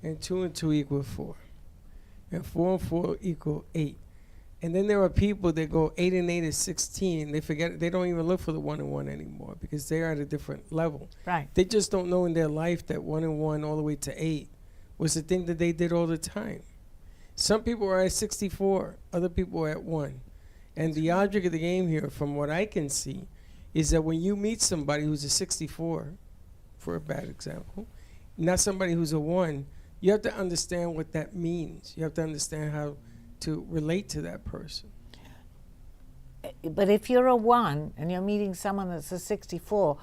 [SPEAKER 3] and 2 and 2 equal 4, and 4 and 4 equal 8. And then there are people that go 8 and 8 is 16. They forget, they don't even look for the 1 and 1 anymore, because they're at a different level.
[SPEAKER 1] Right.
[SPEAKER 3] They just don't know in their life that 1 and 1 all the way to 8 was the thing that they did all the time. Some people are at 64, other people are at 1. And the object of the game here, from what I can see, is that when you meet somebody who's a 64, for a bad example, not somebody who's a 1, you have to understand what that means. You have to understand how to relate to that person.
[SPEAKER 1] But if you're a 1 and you're meeting someone that's a 64,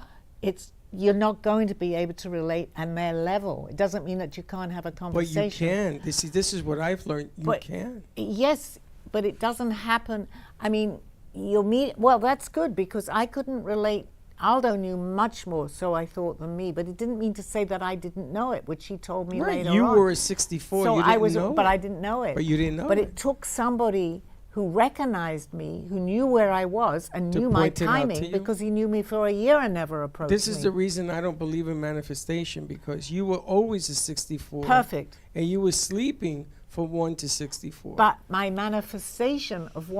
[SPEAKER 1] you're not going to be able to relate on their level. It doesn't mean that you can't have a conversation.
[SPEAKER 3] But you can. This is what I've learned. You can.
[SPEAKER 1] Yes, but it doesn't happen. I mean, you'll meet, well, that's good, because I couldn't relate. Aldo knew much more, so I thought, than me, but it didn't mean to say that I didn't know it, which he told me later on.
[SPEAKER 3] You were a 64,
[SPEAKER 1] so
[SPEAKER 3] you didn't know
[SPEAKER 1] but
[SPEAKER 3] it.
[SPEAKER 1] I didn't know it.
[SPEAKER 3] But you didn't know
[SPEAKER 1] But
[SPEAKER 3] it.
[SPEAKER 1] it took somebody who recognized me, who knew where I was and
[SPEAKER 3] To
[SPEAKER 1] knew my
[SPEAKER 3] point it out to
[SPEAKER 1] timing,
[SPEAKER 3] you?
[SPEAKER 1] because he knew me for a year and never approached me.
[SPEAKER 3] This is the reason I don't believe in manifestation, because you were always a 64.
[SPEAKER 1] Perfect.
[SPEAKER 3] And you were sleeping from 1 to 64.
[SPEAKER 1] But my manifestation of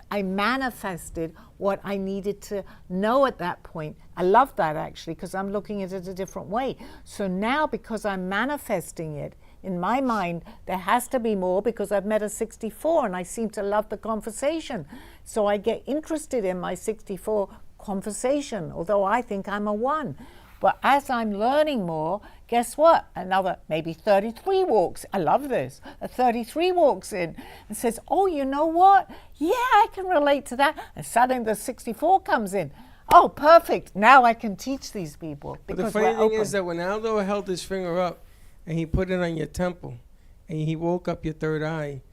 [SPEAKER 1] I manifested what I needed to know at that point. I love that, actually, because I'm looking at it a different way. So now, because I'm manifesting it, in my mind, there has to be more, because I've met a 64 and I seem to love the conversation. So I get interested in my 64 conversation, although I think I'm a 1. But as I'm learning more, guess what? Another maybe 33 walks. I love this. A 33 walks in and says, oh, you know what? Yeah, I can relate to that. And suddenly the 64 comes in. Oh, perfect. Now I can teach these people.
[SPEAKER 3] But
[SPEAKER 1] Because
[SPEAKER 3] the funny
[SPEAKER 1] we're
[SPEAKER 3] thing
[SPEAKER 1] open.
[SPEAKER 3] is that when Aldo held his finger up and he put it on your temple and he woke up your third eye,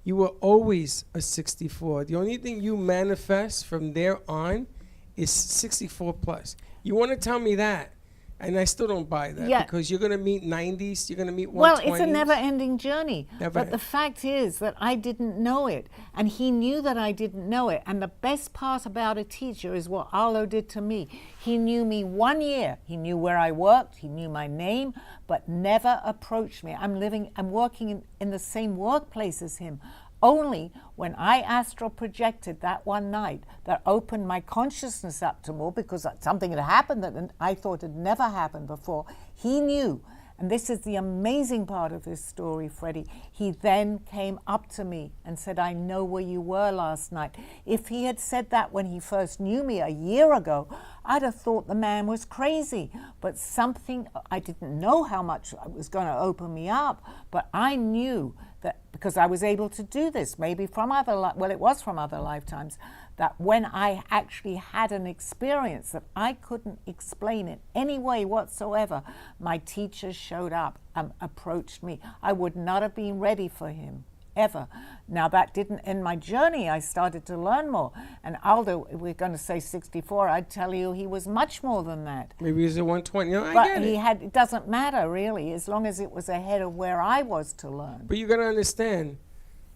[SPEAKER 3] you were always a 64. The only thing you manifest from there on is 64 plus. You want to tell me that? And I still don't buy that,
[SPEAKER 1] Yeah.
[SPEAKER 3] because you're going to meet 90s, you're going to meet 120s.
[SPEAKER 1] Well, it's a never-ending journey.
[SPEAKER 3] Never
[SPEAKER 1] But the
[SPEAKER 3] end.
[SPEAKER 1] fact is that I didn't know it, and he knew that I didn't know it. And the best part about a teacher is what Arlo did to me. He knew me 1 year. He knew where I worked. He knew my name, but never approached me. I'm working in the same workplace as him. Only when I astral projected that one night that opened my consciousness up to more, because something had happened that I thought had never happened before, he knew. And this is the amazing part of this story, Freddie. He then came up to me and said, I know where you were last night. If he had said that when he first knew me a year ago, I'd have thought the man was crazy. But something, I didn't know how much it was going to open me up, but I knew that because I was able to do this, maybe from it was from other lifetimes, that when I actually had an experience that I couldn't explain in any way whatsoever, my teacher showed up and approached me. I would not have been ready for him, ever. Now, that didn't end my journey. I started to learn more. And Aldo, we're going to say 64, I'd tell you he was much more than that.
[SPEAKER 3] Maybe he's a 120. You know, I
[SPEAKER 1] But
[SPEAKER 3] get
[SPEAKER 1] he
[SPEAKER 3] it.
[SPEAKER 1] had, it doesn't matter really, as long as it was ahead of where I was to learn.
[SPEAKER 3] But you got to understand,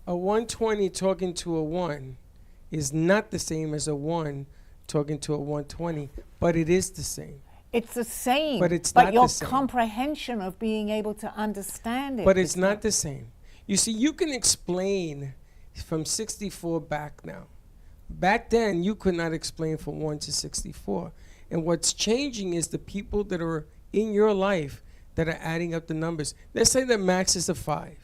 [SPEAKER 3] a 120 talking to a 1 is not the same as a 1 talking to a 120, but it is the same.
[SPEAKER 1] It's the same.
[SPEAKER 3] But it's
[SPEAKER 1] but
[SPEAKER 3] not
[SPEAKER 1] your
[SPEAKER 3] the same.
[SPEAKER 1] comprehension of being able to understand it.
[SPEAKER 3] But it's not the same. You see, you can explain from 64 back now. Back then, you could not explain from 1 to 64. And what's changing is the people that are in your life that are adding up the numbers. Let's say that Max is a 5.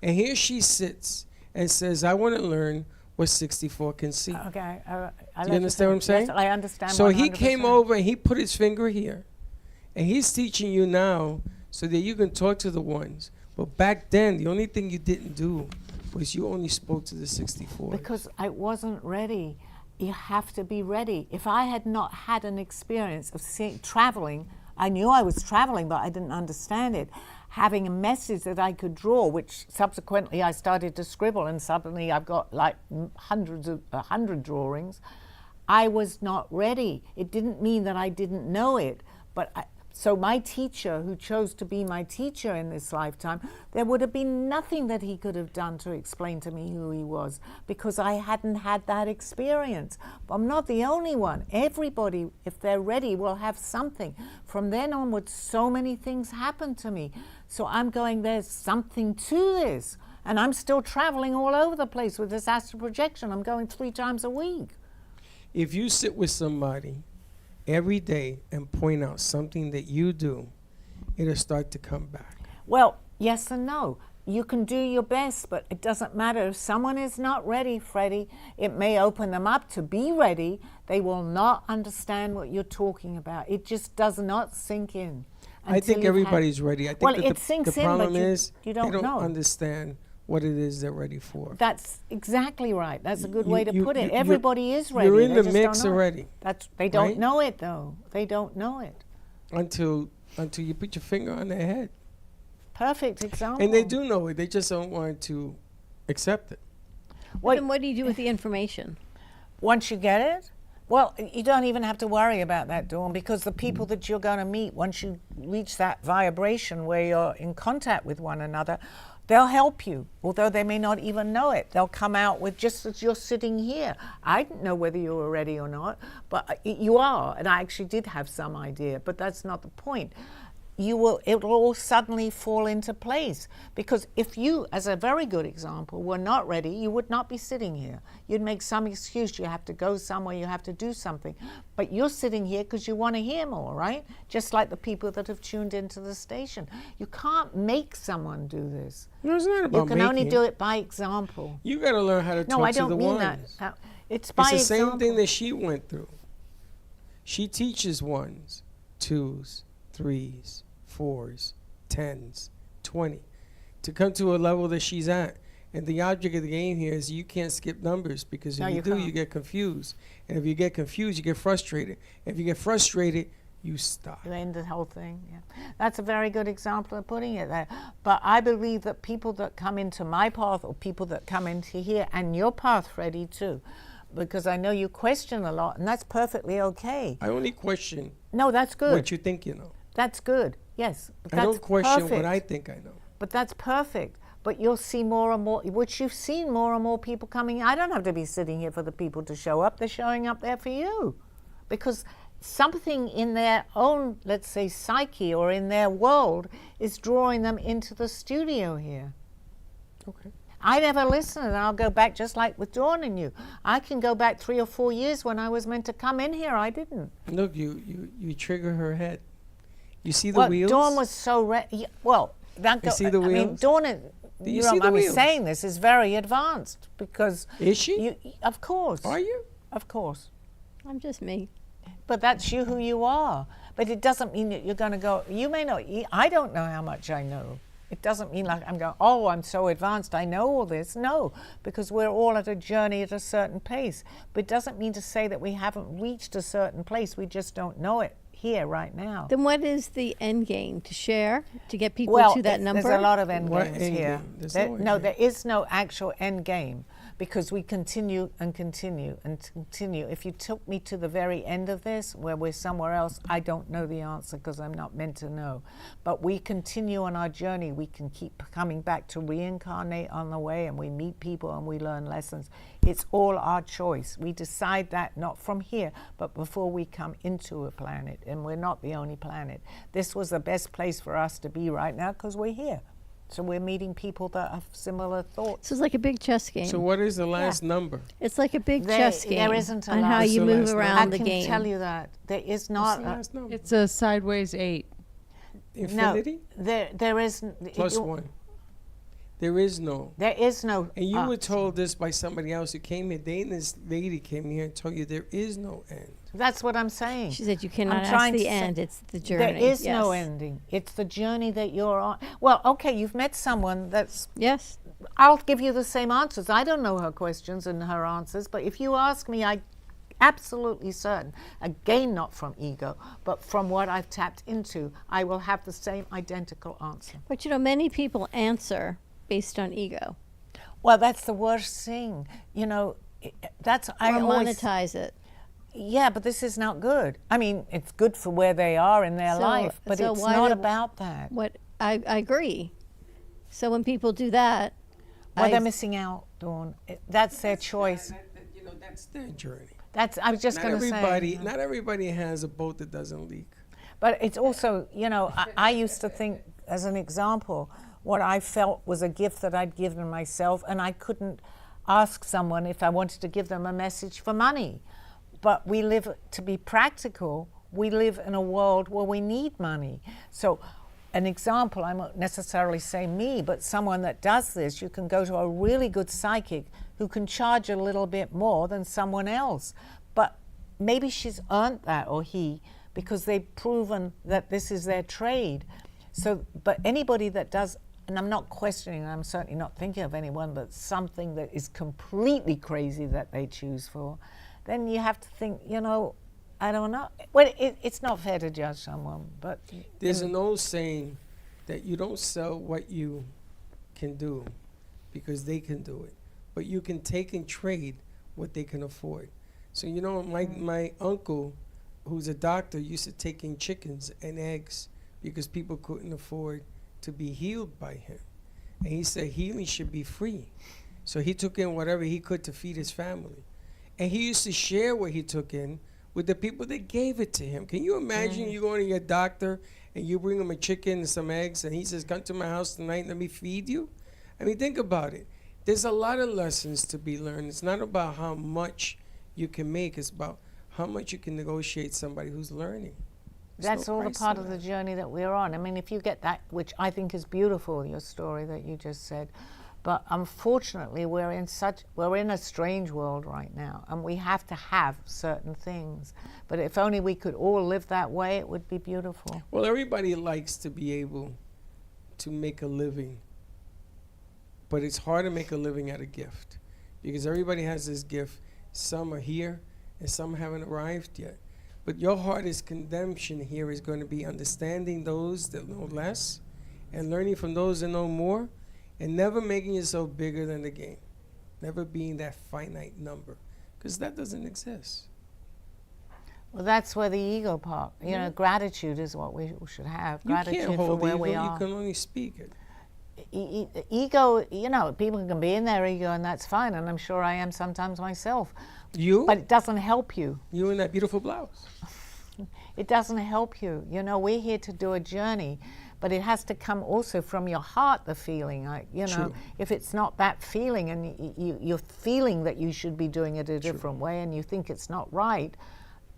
[SPEAKER 3] And here she sits and says, I want to learn what 64 can see.
[SPEAKER 1] Okay.
[SPEAKER 3] Do you understand what I'm saying?
[SPEAKER 1] Yes, I understand.
[SPEAKER 3] So he
[SPEAKER 1] 100%.
[SPEAKER 3] came over and he put his finger here. And he's teaching you now so that you can talk to the ones. But back then, the only thing you didn't do was you only spoke to the 64.
[SPEAKER 1] Because I wasn't ready. You have to be ready. If I had not had an experience of traveling, I knew I was traveling, but I didn't understand it. Having a message that I could draw, which subsequently I started to scribble, and suddenly I've got like 100 drawings. I was not ready. It didn't mean that I didn't know it, but so my teacher, who chose to be my teacher in this lifetime, there would have been nothing that he could have done to explain to me who he was, because I hadn't had that experience. But I'm not the only one. Everybody, if they're ready, will have something. From then onwards, so many things happened to me. So I'm going, there's something to this. And I'm still traveling all over the place with this astral projection. I'm going 3 times a week.
[SPEAKER 3] If you sit with somebody every day and point out something that you do, it'll start to come back.
[SPEAKER 1] Well, yes and no. You can do your best, but it doesn't matter. If someone is not ready, Freddie, it may open them up to be ready. They will not understand what you're talking about. It just does not sink in.
[SPEAKER 3] I think everybody's ready. I think
[SPEAKER 1] Well,
[SPEAKER 3] that
[SPEAKER 1] it
[SPEAKER 3] the
[SPEAKER 1] sinks in,
[SPEAKER 3] problem
[SPEAKER 1] but
[SPEAKER 3] is
[SPEAKER 1] you don't
[SPEAKER 3] they don't
[SPEAKER 1] know.
[SPEAKER 3] understand what it is they're ready for.
[SPEAKER 1] That's exactly right. That's a good
[SPEAKER 3] You-
[SPEAKER 1] way to
[SPEAKER 3] you-
[SPEAKER 1] put it.
[SPEAKER 3] you-
[SPEAKER 1] Everybody is ready.
[SPEAKER 3] You're in
[SPEAKER 1] They
[SPEAKER 3] the
[SPEAKER 1] just don't
[SPEAKER 3] mix
[SPEAKER 1] know it.
[SPEAKER 3] already
[SPEAKER 1] They don't
[SPEAKER 3] right?
[SPEAKER 1] know it, though. They don't know it.
[SPEAKER 3] until you put your finger on their head.
[SPEAKER 1] Perfect example.
[SPEAKER 3] And they do know it. They just don't want to accept it.
[SPEAKER 1] What-
[SPEAKER 4] Then what do you do with the information?
[SPEAKER 1] Once you get it, well, you don't even have to worry about that, Dawn, because the people that you're going to meet, once you reach that vibration where you're in contact with one another, they'll help you, although they may not even know it. They'll come out with, just as you're sitting here. I didn't know whether you were ready or not, but you are, and I actually did have some idea, but that's not the point. It will all suddenly fall into place, because if you, as a very good example, were not ready, you would not be sitting here. You'd make some excuse. You have to go somewhere, you have to do something, but you're sitting here because you want to hear more, right? Just like the people that have tuned into the station. You can't make someone do this.
[SPEAKER 3] No, it's not about
[SPEAKER 1] You can only
[SPEAKER 3] making.
[SPEAKER 1] do it by example.
[SPEAKER 3] You got to learn how to
[SPEAKER 1] No,
[SPEAKER 3] talk
[SPEAKER 1] I
[SPEAKER 3] to
[SPEAKER 1] don't
[SPEAKER 3] the
[SPEAKER 1] mean
[SPEAKER 3] ones.
[SPEAKER 1] that. It's by
[SPEAKER 3] It's the
[SPEAKER 1] example.
[SPEAKER 3] same thing that she went through. She teaches 1s, 2s, 3s, 4s, 10s, 20 to come to a level that she's at. And the object of the game here is you can't skip numbers, because if
[SPEAKER 1] No,
[SPEAKER 3] you
[SPEAKER 1] you
[SPEAKER 3] do,
[SPEAKER 1] can't.
[SPEAKER 3] you get confused. And if you get confused, you get frustrated. If you get frustrated, you stop.
[SPEAKER 1] You end the whole thing. Yeah, that's a very good example of putting it there. But I believe that people that come into my path, or people that come into here, and your path, Freddie, too, because I know you question a lot, and that's perfectly okay.
[SPEAKER 3] I only question
[SPEAKER 1] No, that's good.
[SPEAKER 3] what you think you know.
[SPEAKER 1] That's good. Yes, but
[SPEAKER 3] I
[SPEAKER 1] that's
[SPEAKER 3] don't question
[SPEAKER 1] perfect.
[SPEAKER 3] what I think I know.
[SPEAKER 1] But that's perfect. But you'll see more and more, which you've seen more and more people coming. I don't have to be sitting here for the people to show up. They're showing up there for you, because something in their own, let's say, psyche or in their world is drawing them into the studio here.
[SPEAKER 3] Okay.
[SPEAKER 1] I never listen, and I'll go back just like with Dawn and you. I can go back 3 or 4 years when I was meant to come in here. I didn't.
[SPEAKER 3] Look, you trigger her head. You see the wheels?
[SPEAKER 1] Dawn was so well. That
[SPEAKER 3] You see the
[SPEAKER 1] I mean,
[SPEAKER 3] wheels?
[SPEAKER 1] Dawn,
[SPEAKER 3] Do
[SPEAKER 1] you
[SPEAKER 3] you
[SPEAKER 1] know,
[SPEAKER 3] see the
[SPEAKER 1] I'm
[SPEAKER 3] wheels?
[SPEAKER 1] saying this is very advanced, because
[SPEAKER 3] Is she?
[SPEAKER 1] of course.
[SPEAKER 3] Are you?
[SPEAKER 1] Of course.
[SPEAKER 4] I'm just me.
[SPEAKER 1] But that's you who you are. But it doesn't mean that you're going to go, you may not, I don't know how much I know. It doesn't mean like I'm going, oh, I'm so advanced, I know all this. No, because we're all at a journey at a certain pace. But it doesn't mean to say that we haven't reached a certain place. We just don't know it here right now.
[SPEAKER 4] Then what is the end game? To share? To get people to that number?
[SPEAKER 1] There's a lot of end
[SPEAKER 3] What
[SPEAKER 1] games
[SPEAKER 3] end
[SPEAKER 1] here.
[SPEAKER 3] game? There's
[SPEAKER 1] There-
[SPEAKER 3] no end
[SPEAKER 1] no,
[SPEAKER 3] game.
[SPEAKER 1] there is no actual end game, because we continue and continue and continue. If you took me to the very end of this, where we're somewhere else, I don't know the answer because I'm not meant to know. But we continue on our journey. We can keep coming back to reincarnate on the way, and we meet people and we learn lessons. It's all our choice. We decide that not from here, but before we come into a planet, and we're not the only planet. This was the best place for us to be right now because we're here. So we're meeting people that have similar thoughts.
[SPEAKER 4] So it's like a big chess game.
[SPEAKER 3] So what is the last number?
[SPEAKER 4] It's like a big
[SPEAKER 1] There-
[SPEAKER 4] chess game.
[SPEAKER 1] there isn't a
[SPEAKER 4] on
[SPEAKER 1] last-
[SPEAKER 4] how you
[SPEAKER 3] What's the
[SPEAKER 4] move
[SPEAKER 3] last number?
[SPEAKER 4] around
[SPEAKER 1] I
[SPEAKER 4] the
[SPEAKER 1] can
[SPEAKER 4] game.
[SPEAKER 1] tell you that there is
[SPEAKER 3] What's
[SPEAKER 1] not.
[SPEAKER 3] the last number?
[SPEAKER 2] It's a sideways 8.
[SPEAKER 3] Infinity?
[SPEAKER 1] There is
[SPEAKER 3] Plus 1. There is no.
[SPEAKER 1] There is no.
[SPEAKER 3] And you were told this by somebody else who came here. Dana's lady came here and told you there is no end.
[SPEAKER 1] That's what I'm saying.
[SPEAKER 4] She said you cannot
[SPEAKER 1] trying
[SPEAKER 4] ask
[SPEAKER 1] to
[SPEAKER 4] the
[SPEAKER 1] say-
[SPEAKER 4] end. It's the journey.
[SPEAKER 1] There is no
[SPEAKER 4] Yes.
[SPEAKER 1] ending. It's the journey that you're on. Well, okay, you've met someone that's.
[SPEAKER 4] Yes.
[SPEAKER 1] I'll give you the same answers. I don't know her questions and her answers, but if you ask me, I absolutely certain, again, not from ego, but from what I've tapped into, I will have the same identical answer.
[SPEAKER 4] But you know, many people answer based on ego.
[SPEAKER 1] Well, that's the worst thing. You know, that's I
[SPEAKER 4] Or
[SPEAKER 1] always,
[SPEAKER 4] monetize it.
[SPEAKER 1] yeah, but this is not good. I mean, it's good for where they are in their
[SPEAKER 4] So-
[SPEAKER 1] life, but
[SPEAKER 4] so
[SPEAKER 1] it's
[SPEAKER 4] why
[SPEAKER 1] not
[SPEAKER 4] do-
[SPEAKER 1] about that.
[SPEAKER 4] What I agree. So when people do that,
[SPEAKER 1] Well,
[SPEAKER 4] I-
[SPEAKER 1] they're missing out, Dawn. That's their choice.
[SPEAKER 3] You know, that's their journey.
[SPEAKER 1] That's. I was just
[SPEAKER 3] Not
[SPEAKER 1] going to
[SPEAKER 3] everybody,
[SPEAKER 1] say.
[SPEAKER 3] not everybody has a boat that doesn't leak.
[SPEAKER 1] But it's also, you know, I used to think, as an example, what I felt was a gift that I'd given myself, and I couldn't ask someone if I wanted to give them a message for money. But we live, to be practical, we live in a world where we need money. So an example, I won't necessarily say me, but someone that does this, you can go to a really good psychic who can charge a little bit more than someone else. But maybe she's earned that, or he, because they've proven that this is their trade. So, but anybody that does, and I'm not questioning, I'm certainly not thinking of anyone, but something that is completely crazy that they choose for, then you have to think, you know, I don't know. Well, it's not fair to judge someone, but
[SPEAKER 3] There's an old saying that you don't sell what you can do because they can do it, but you can take and trade what they can afford. So, you know, my uncle, who's a doctor, used to take in chickens and eggs because people couldn't afford to be healed by him. And he said healing should be free. So he took in whatever he could to feed his family. And he used to share what he took in with the people that gave it to him. Can you imagine you going to your doctor and you bring him a chicken and some eggs and he says, come to my house tonight and let me feed you? I mean, think about it. There's a lot of lessons to be learned. It's not about how much you can make. It's about how much you can negotiate somebody who's learning. There's
[SPEAKER 1] that's
[SPEAKER 3] no
[SPEAKER 1] all the
[SPEAKER 3] price
[SPEAKER 1] part
[SPEAKER 3] on
[SPEAKER 1] of the
[SPEAKER 3] that.
[SPEAKER 1] journey that we're on. I mean, if you get that, which I think is beautiful, your story that you just said, but unfortunately we're in a strange world right now, and we have to have certain things. But if only we could all live that way, it would be beautiful.
[SPEAKER 3] Well, everybody likes to be able to make a living, but it's hard to make a living at a gift because everybody has this gift. Some are here and some haven't arrived yet. But your hardest condemnation here is going to be understanding those that know less and learning from those that know more, and never making yourself bigger than the game. Never being that finite number, because that doesn't exist.
[SPEAKER 1] Well, that's where the ego part, you know, gratitude is what we should have.
[SPEAKER 3] You
[SPEAKER 1] Gratitude
[SPEAKER 3] can't
[SPEAKER 1] for
[SPEAKER 3] hold
[SPEAKER 1] where
[SPEAKER 3] ego,
[SPEAKER 1] we
[SPEAKER 3] you
[SPEAKER 1] are.
[SPEAKER 3] can only speak it.
[SPEAKER 1] Ego, you know, people can be in their ego, and that's fine, and I'm sure I am sometimes myself.
[SPEAKER 3] You?
[SPEAKER 1] But it doesn't help you.
[SPEAKER 3] You in that beautiful blouse.
[SPEAKER 1] It doesn't help you. You know, we're here to do a journey, but it has to come also from your heart, the feeling. You know,
[SPEAKER 3] True.
[SPEAKER 1] if it's not that feeling and you're feeling that you should be doing it a different way and you think it's not right,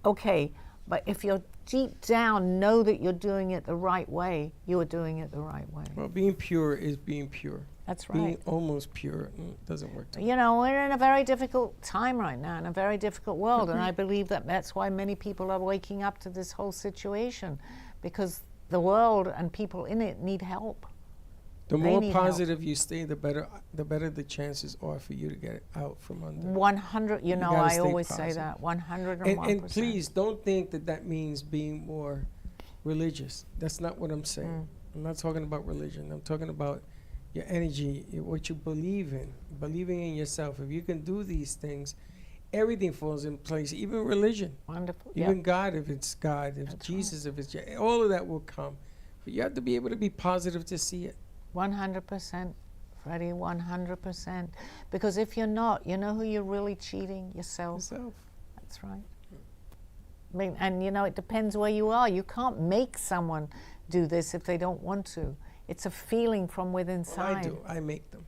[SPEAKER 1] okay, but if you're deep down know that you're doing it the right way, you are doing it the right way.
[SPEAKER 3] Well, being pure is being pure.
[SPEAKER 1] That's
[SPEAKER 3] Being
[SPEAKER 1] right.
[SPEAKER 3] almost pure doesn't work.
[SPEAKER 1] You know, we're in a very difficult time right now, in a very difficult world, and I believe that that's why many people are waking up to this whole situation, because the world and people in it need help.
[SPEAKER 3] The
[SPEAKER 1] They
[SPEAKER 3] more
[SPEAKER 1] need help.
[SPEAKER 3] positive you stay, the better the chances are for you to get it out from under.
[SPEAKER 1] 100, you know,
[SPEAKER 3] gotta
[SPEAKER 1] I
[SPEAKER 3] stay
[SPEAKER 1] always say
[SPEAKER 3] positive.
[SPEAKER 1] that, 101%.
[SPEAKER 3] And please don't think that means being more religious. That's not what I'm saying. I'm not talking about religion. I'm talking about your energy, what you believe in, believing in yourself. If you can do these things, everything falls in place, even religion.
[SPEAKER 1] Wonderful.
[SPEAKER 3] Even God, if it's God, if
[SPEAKER 1] That's
[SPEAKER 3] Jesus, if it's all of that will come. But you have to be able to be positive to see it.
[SPEAKER 1] 100%, Freddie, 100%. Because if you're not, you know who you're really cheating? Yourself.
[SPEAKER 3] Yourself.
[SPEAKER 1] That's right. I mean, and you know, it depends where you are. You can't make someone do this if they don't want to. It's a feeling from within
[SPEAKER 3] Well, I
[SPEAKER 1] inside.
[SPEAKER 3] do. I make them.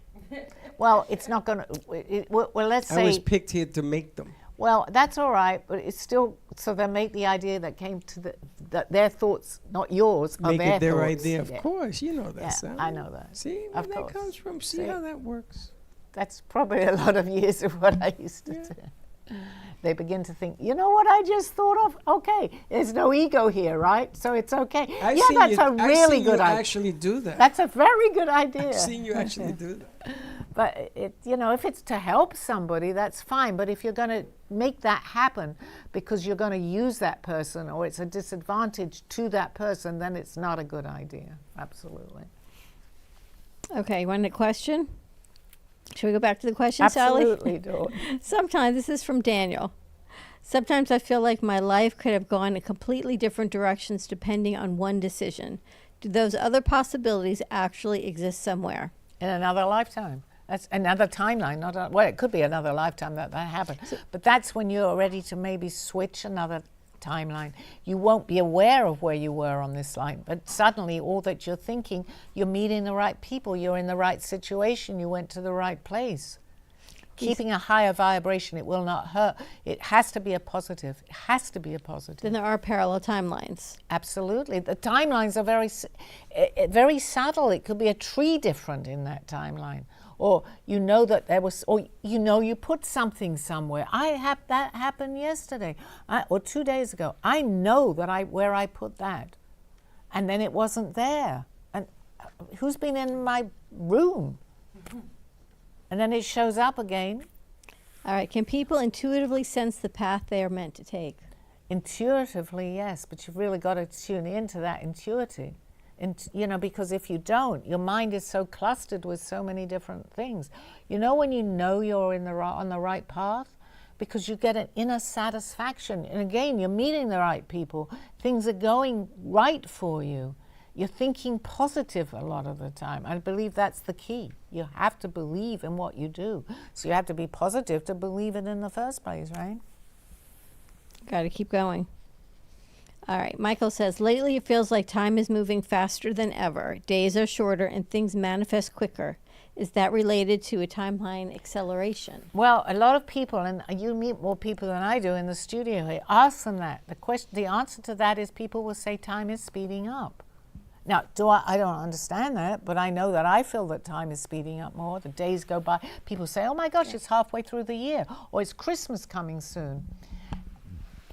[SPEAKER 1] Well, it's not going to, well, let's
[SPEAKER 3] I was
[SPEAKER 1] say,
[SPEAKER 3] picked here to make them.
[SPEAKER 1] well, that's all right, but it's still, so they make the idea that came to that their thoughts, not yours, are
[SPEAKER 3] Make
[SPEAKER 1] their
[SPEAKER 3] it their
[SPEAKER 1] thoughts.
[SPEAKER 3] idea. Of
[SPEAKER 1] Yeah.
[SPEAKER 3] course, you know that.
[SPEAKER 1] Yeah,
[SPEAKER 3] Sally.
[SPEAKER 1] I know that.
[SPEAKER 3] See
[SPEAKER 1] Of
[SPEAKER 3] where that
[SPEAKER 1] course.
[SPEAKER 3] comes from. See
[SPEAKER 1] See?
[SPEAKER 3] how that works.
[SPEAKER 1] That's probably a lot of years of what I used to do. They begin to think, you know what I just thought of? Okay, there's no ego here, right? So it's okay.
[SPEAKER 3] I've
[SPEAKER 1] yeah,
[SPEAKER 3] seen
[SPEAKER 1] that's
[SPEAKER 3] you,
[SPEAKER 1] a really good
[SPEAKER 3] you
[SPEAKER 1] idea.
[SPEAKER 3] actually do that.
[SPEAKER 1] That's a very good idea.
[SPEAKER 3] I've seen you actually do that.
[SPEAKER 1] But it, you know, if it's to help somebody, that's fine. But if you're going to make that happen because you're going to use that person or it's a disadvantage to that person, then it's not a good idea. Absolutely.
[SPEAKER 4] Okay, you want a question? Should we go back to the question, Sally?
[SPEAKER 1] Absolutely, Dawn.
[SPEAKER 4] Sometimes, this is from Daniel. Sometimes I feel like my life could have gone in completely different directions depending on one decision. Do those other possibilities actually exist somewhere?
[SPEAKER 1] In another lifetime. That's another timeline. Not a, well, it could be another lifetime that happened. But that's when you're ready to maybe switch another timeline. You won't be aware of where you were on this line, but suddenly all that you're thinking, you're meeting the right people, you're in the right situation, you went to the right place. Keeping a higher vibration, it will not hurt. It has to be a positive. It has to be a positive.
[SPEAKER 4] Then there are parallel timelines.
[SPEAKER 1] Absolutely. The timelines are very subtle. It could be a tree different in that timeline. Or you know that there was, or you know you put something somewhere. That happened yesterday or 2 days ago. I know that where I put that. And then it wasn't there. And who's been in my room? And then it shows up again.
[SPEAKER 4] All right, can people intuitively sense the path they are meant to take?
[SPEAKER 1] Intuitively, yes, but you've really got to tune into that intuitive. And, you know, because if you don't, your mind is so clustered with so many different things. You know when you know you're on the right path? Because you get an inner satisfaction. And again, you're meeting the right people. Things are going right for you. You're thinking positive a lot of the time. I believe that's the key. You have to believe in what you do. So you have to be positive to believe it in the first place, right?
[SPEAKER 4] Got to keep going. All right, Michael says, lately it feels like time is moving faster than ever. Days are shorter and things manifest quicker. Is that related to a timeline acceleration?
[SPEAKER 1] Well, a lot of people, and you meet more people than I do in the studio here, ask them that. The answer to that is people will say time is speeding up. Now, I don't understand that, but I know that I feel that time is speeding up more. The days go by. People say, oh my gosh, it's halfway through the year, or it's Christmas coming soon.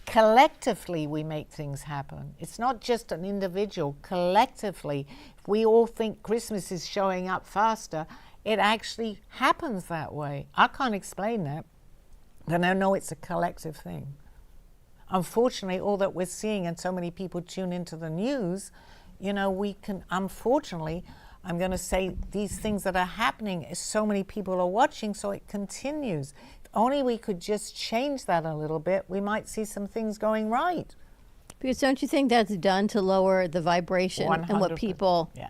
[SPEAKER 1] Collectively, we make things happen. It's not just an individual. Collectively, if we all think Christmas is showing up faster, it actually happens that way. I can't explain that, but I know it's a collective thing. Unfortunately, all that we're seeing, and so many people tune into the news, you know, we can, unfortunately, I'm going to say these things that are happening, so many people are watching, so it continues. If only we could just change that a little bit, we might see some things going right.
[SPEAKER 4] Because don't you think that's done to lower the vibration and what
[SPEAKER 1] 100%.
[SPEAKER 4] people,
[SPEAKER 1] Yeah.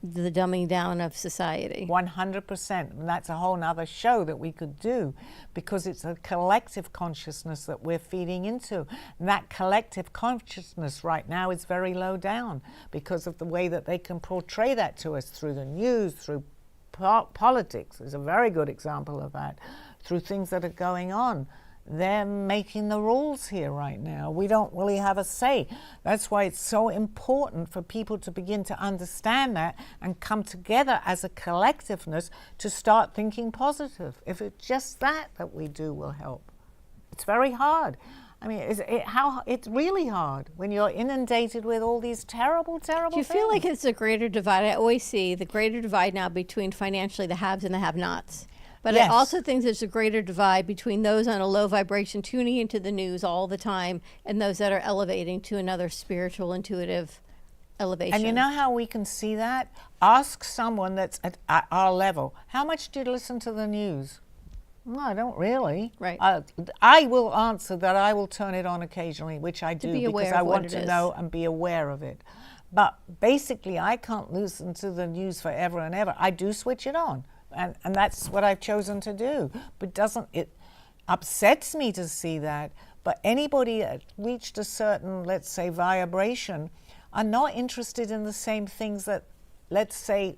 [SPEAKER 4] the dumbing down of society?
[SPEAKER 1] 100%. And that's a whole nother show that we could do, because it's a collective consciousness that we're feeding into. And that collective consciousness right now is very low down because of the way that they can portray that to us through the news, through politics is a very good example of that, through things that are going on. They're making the rules here right now. We don't really have a say. That's why it's so important for people to begin to understand that and come together as a collectiveness to start thinking positive. If it's just that we do will help. It's very hard. I mean, it's really hard when you're inundated with all these terrible, terrible
[SPEAKER 4] Do you
[SPEAKER 1] things.
[SPEAKER 4] feel like it's a greater divide? I always see the greater divide now between financially the haves and the have-nots. But
[SPEAKER 1] Yes.
[SPEAKER 4] I also think there's a greater divide between those on a low vibration tuning into the news all the time and those that are elevating to another spiritual, intuitive elevation.
[SPEAKER 1] And you know how we can see that? Ask someone that's at our level, how much do you listen to the news? No, I don't really.
[SPEAKER 4] Right.
[SPEAKER 1] I will answer that I will turn it on occasionally, which I do
[SPEAKER 4] be
[SPEAKER 1] because
[SPEAKER 4] aware
[SPEAKER 1] I
[SPEAKER 4] of what
[SPEAKER 1] want
[SPEAKER 4] it
[SPEAKER 1] to
[SPEAKER 4] is.
[SPEAKER 1] know and be aware of it. But basically, I can't listen to the news forever and ever. I do switch it on, and that's what I've chosen to do. But it upsets me to see that. But anybody that reached a certain, let's say, vibration are not interested in the same things that, let's say,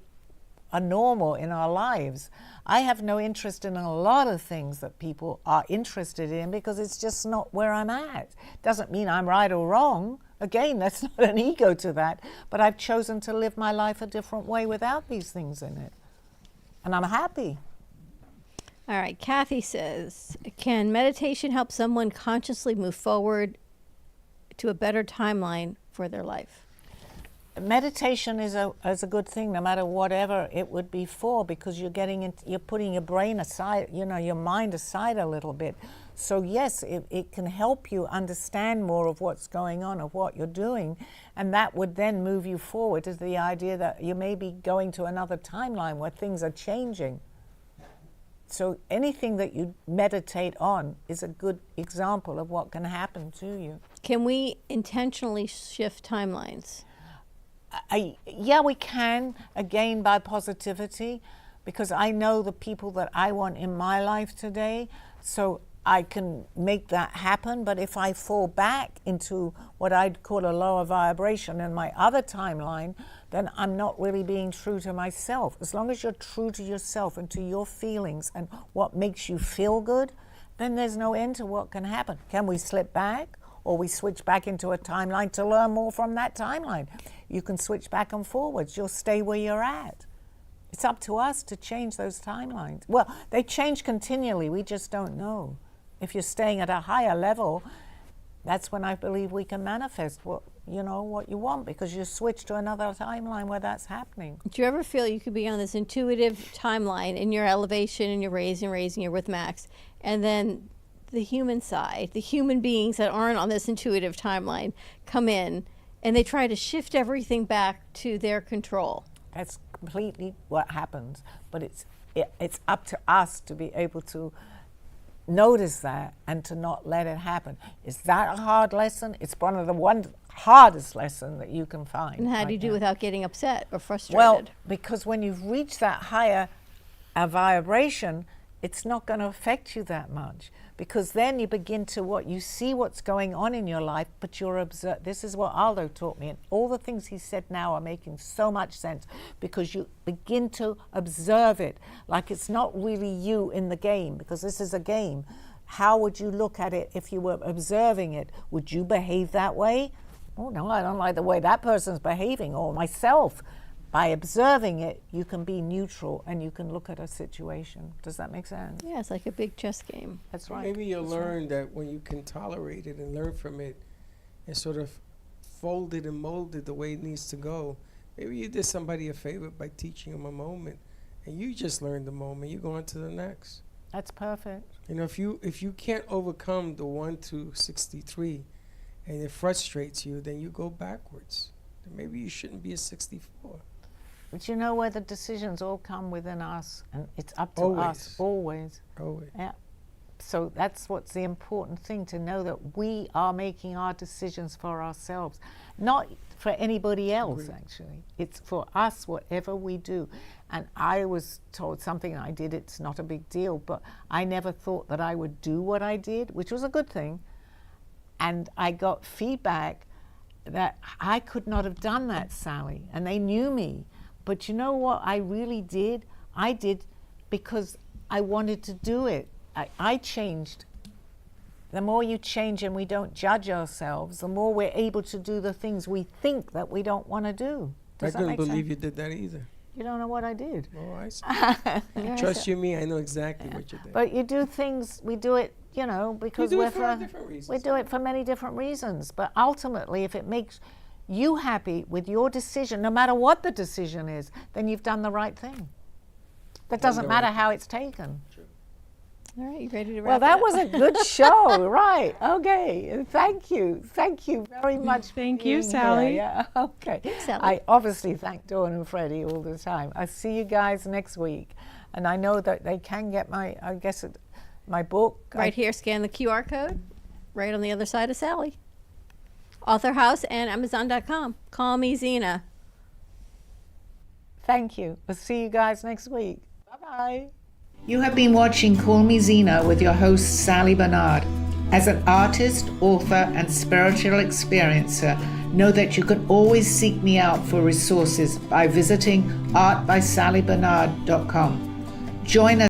[SPEAKER 1] are normal in our lives. I have no interest in a lot of things that people are interested in because it's just not where I'm at. Doesn't mean I'm right or wrong. Again, that's not an ego to that, but I've chosen to live my life a different way without these things in it. And I'm happy.
[SPEAKER 4] All right, Kathy says, can meditation help someone consciously move forward to a better timeline for their life?
[SPEAKER 1] Meditation is a good thing, no matter whatever it would be for, because you're putting your brain aside, your mind aside a little bit. So yes, it can help you understand more of what's going on, of what you're doing, and that would then move you forward to the idea that you may be going to another timeline where things are changing. So anything that you meditate on is a good example of what can happen to you.
[SPEAKER 4] Can we intentionally shift timelines?
[SPEAKER 1] Yeah, we can, again, by positivity, because I know the people that I want in my life today, so I can make that happen. But if I fall back into what I'd call a lower vibration in my other timeline, then I'm not really being true to myself. As long as you're true to yourself and to your feelings and what makes you feel good, then there's no end to what can happen. Can we slip back? Or we switch back into a timeline to learn more from that timeline. You can switch back and forwards. You'll stay where you're at. It's up to us to change those timelines. Well, they change continually. We just don't know. If you're staying at a higher level, that's when I believe we can manifest what you want, because you switch to another timeline where that's happening.
[SPEAKER 4] Do you ever feel you could be on this intuitive timeline in your elevation and you're raising, you're with Max, and then the human side, the human beings that aren't on this intuitive timeline come in and they try to shift everything back to their control?
[SPEAKER 1] That's completely what happens. But it's up to us to be able to notice that and to not let it happen. Is that a hard lesson? It's one of the hardest lesson that you can find.
[SPEAKER 4] And how do you do without getting upset or frustrated?
[SPEAKER 1] Well, because when you've reached that higher vibration, it's not going to affect you that much, because then you begin to see what's going on in your life, but you're observed. This is what Aldo taught me, and all the things he said now are making so much sense, because you begin to observe it like it's not really you in the game, because this is a game. How would you look at it if you were observing it? Would you behave that way? Oh no, I don't like the way that person's behaving, or myself. By observing it, you can be neutral and you can look at a situation. Does that make sense?
[SPEAKER 4] Yeah, it's like a big chess game.
[SPEAKER 1] That's right.
[SPEAKER 3] Maybe you'll learn that when you can tolerate it and learn from it and sort of fold it and mold it the way it needs to go. Maybe you did somebody a favor by teaching them a moment, and you just learned the moment. You go on to the next.
[SPEAKER 1] That's perfect.
[SPEAKER 3] If you can't overcome the 1 to 63 and it frustrates you, then you go backwards. Then maybe you shouldn't be a 64.
[SPEAKER 1] But you know where the decisions all come within us, and it's up to
[SPEAKER 3] Always.
[SPEAKER 1] us, always.
[SPEAKER 3] Always.
[SPEAKER 1] Yeah. So that's what's the important thing, to know that we are making our decisions for ourselves, not for anybody else, actually. It's for us, whatever we do. And I was told something I did, it's not a big deal, but I never thought that I would do what I did, which was a good thing. And I got feedback that I could not have done that, Sally, and they knew me. But you know what I really did? I did because I wanted to do it. I changed. The more you change and we don't judge ourselves, the more we're able to do the things we think that we don't want to do.
[SPEAKER 3] I
[SPEAKER 1] Does that
[SPEAKER 3] couldn't
[SPEAKER 1] make
[SPEAKER 3] believe
[SPEAKER 1] sense?
[SPEAKER 3] you did that either.
[SPEAKER 1] You don't know what I did.
[SPEAKER 3] Oh, I see. Trust you, me. I know exactly what you did.
[SPEAKER 1] But you do things, we do it, you know, because
[SPEAKER 3] do
[SPEAKER 1] we're
[SPEAKER 3] it for different reasons.
[SPEAKER 1] we do it for many different reasons. But ultimately, if it makes you happy with your decision, no matter what the decision is, then you've done the right thing. That doesn't matter how it's taken.
[SPEAKER 4] All right, you ready to wrap
[SPEAKER 1] Well,
[SPEAKER 4] it
[SPEAKER 1] that
[SPEAKER 4] up?
[SPEAKER 1] was a good show, right? Okay, thank you very much. for
[SPEAKER 2] Thank you,
[SPEAKER 1] being here.
[SPEAKER 2] Sally.
[SPEAKER 1] Yeah, okay.
[SPEAKER 4] Sally.
[SPEAKER 1] I obviously thank Dawn and Freddie all the time. I see you guys next week, and I know that they can get my book
[SPEAKER 4] Right here, scan the QR code. Right on the other side of Sally. Author House and Amazon.com. Call Me Zena.
[SPEAKER 1] Thank you. We'll see you guys next week. Bye-bye. You have been watching Call Me Zena with your host, Sally Barnard. As an artist, author, and spiritual experiencer, know that you can always seek me out for resources by visiting artbysallybarnard.com. Join us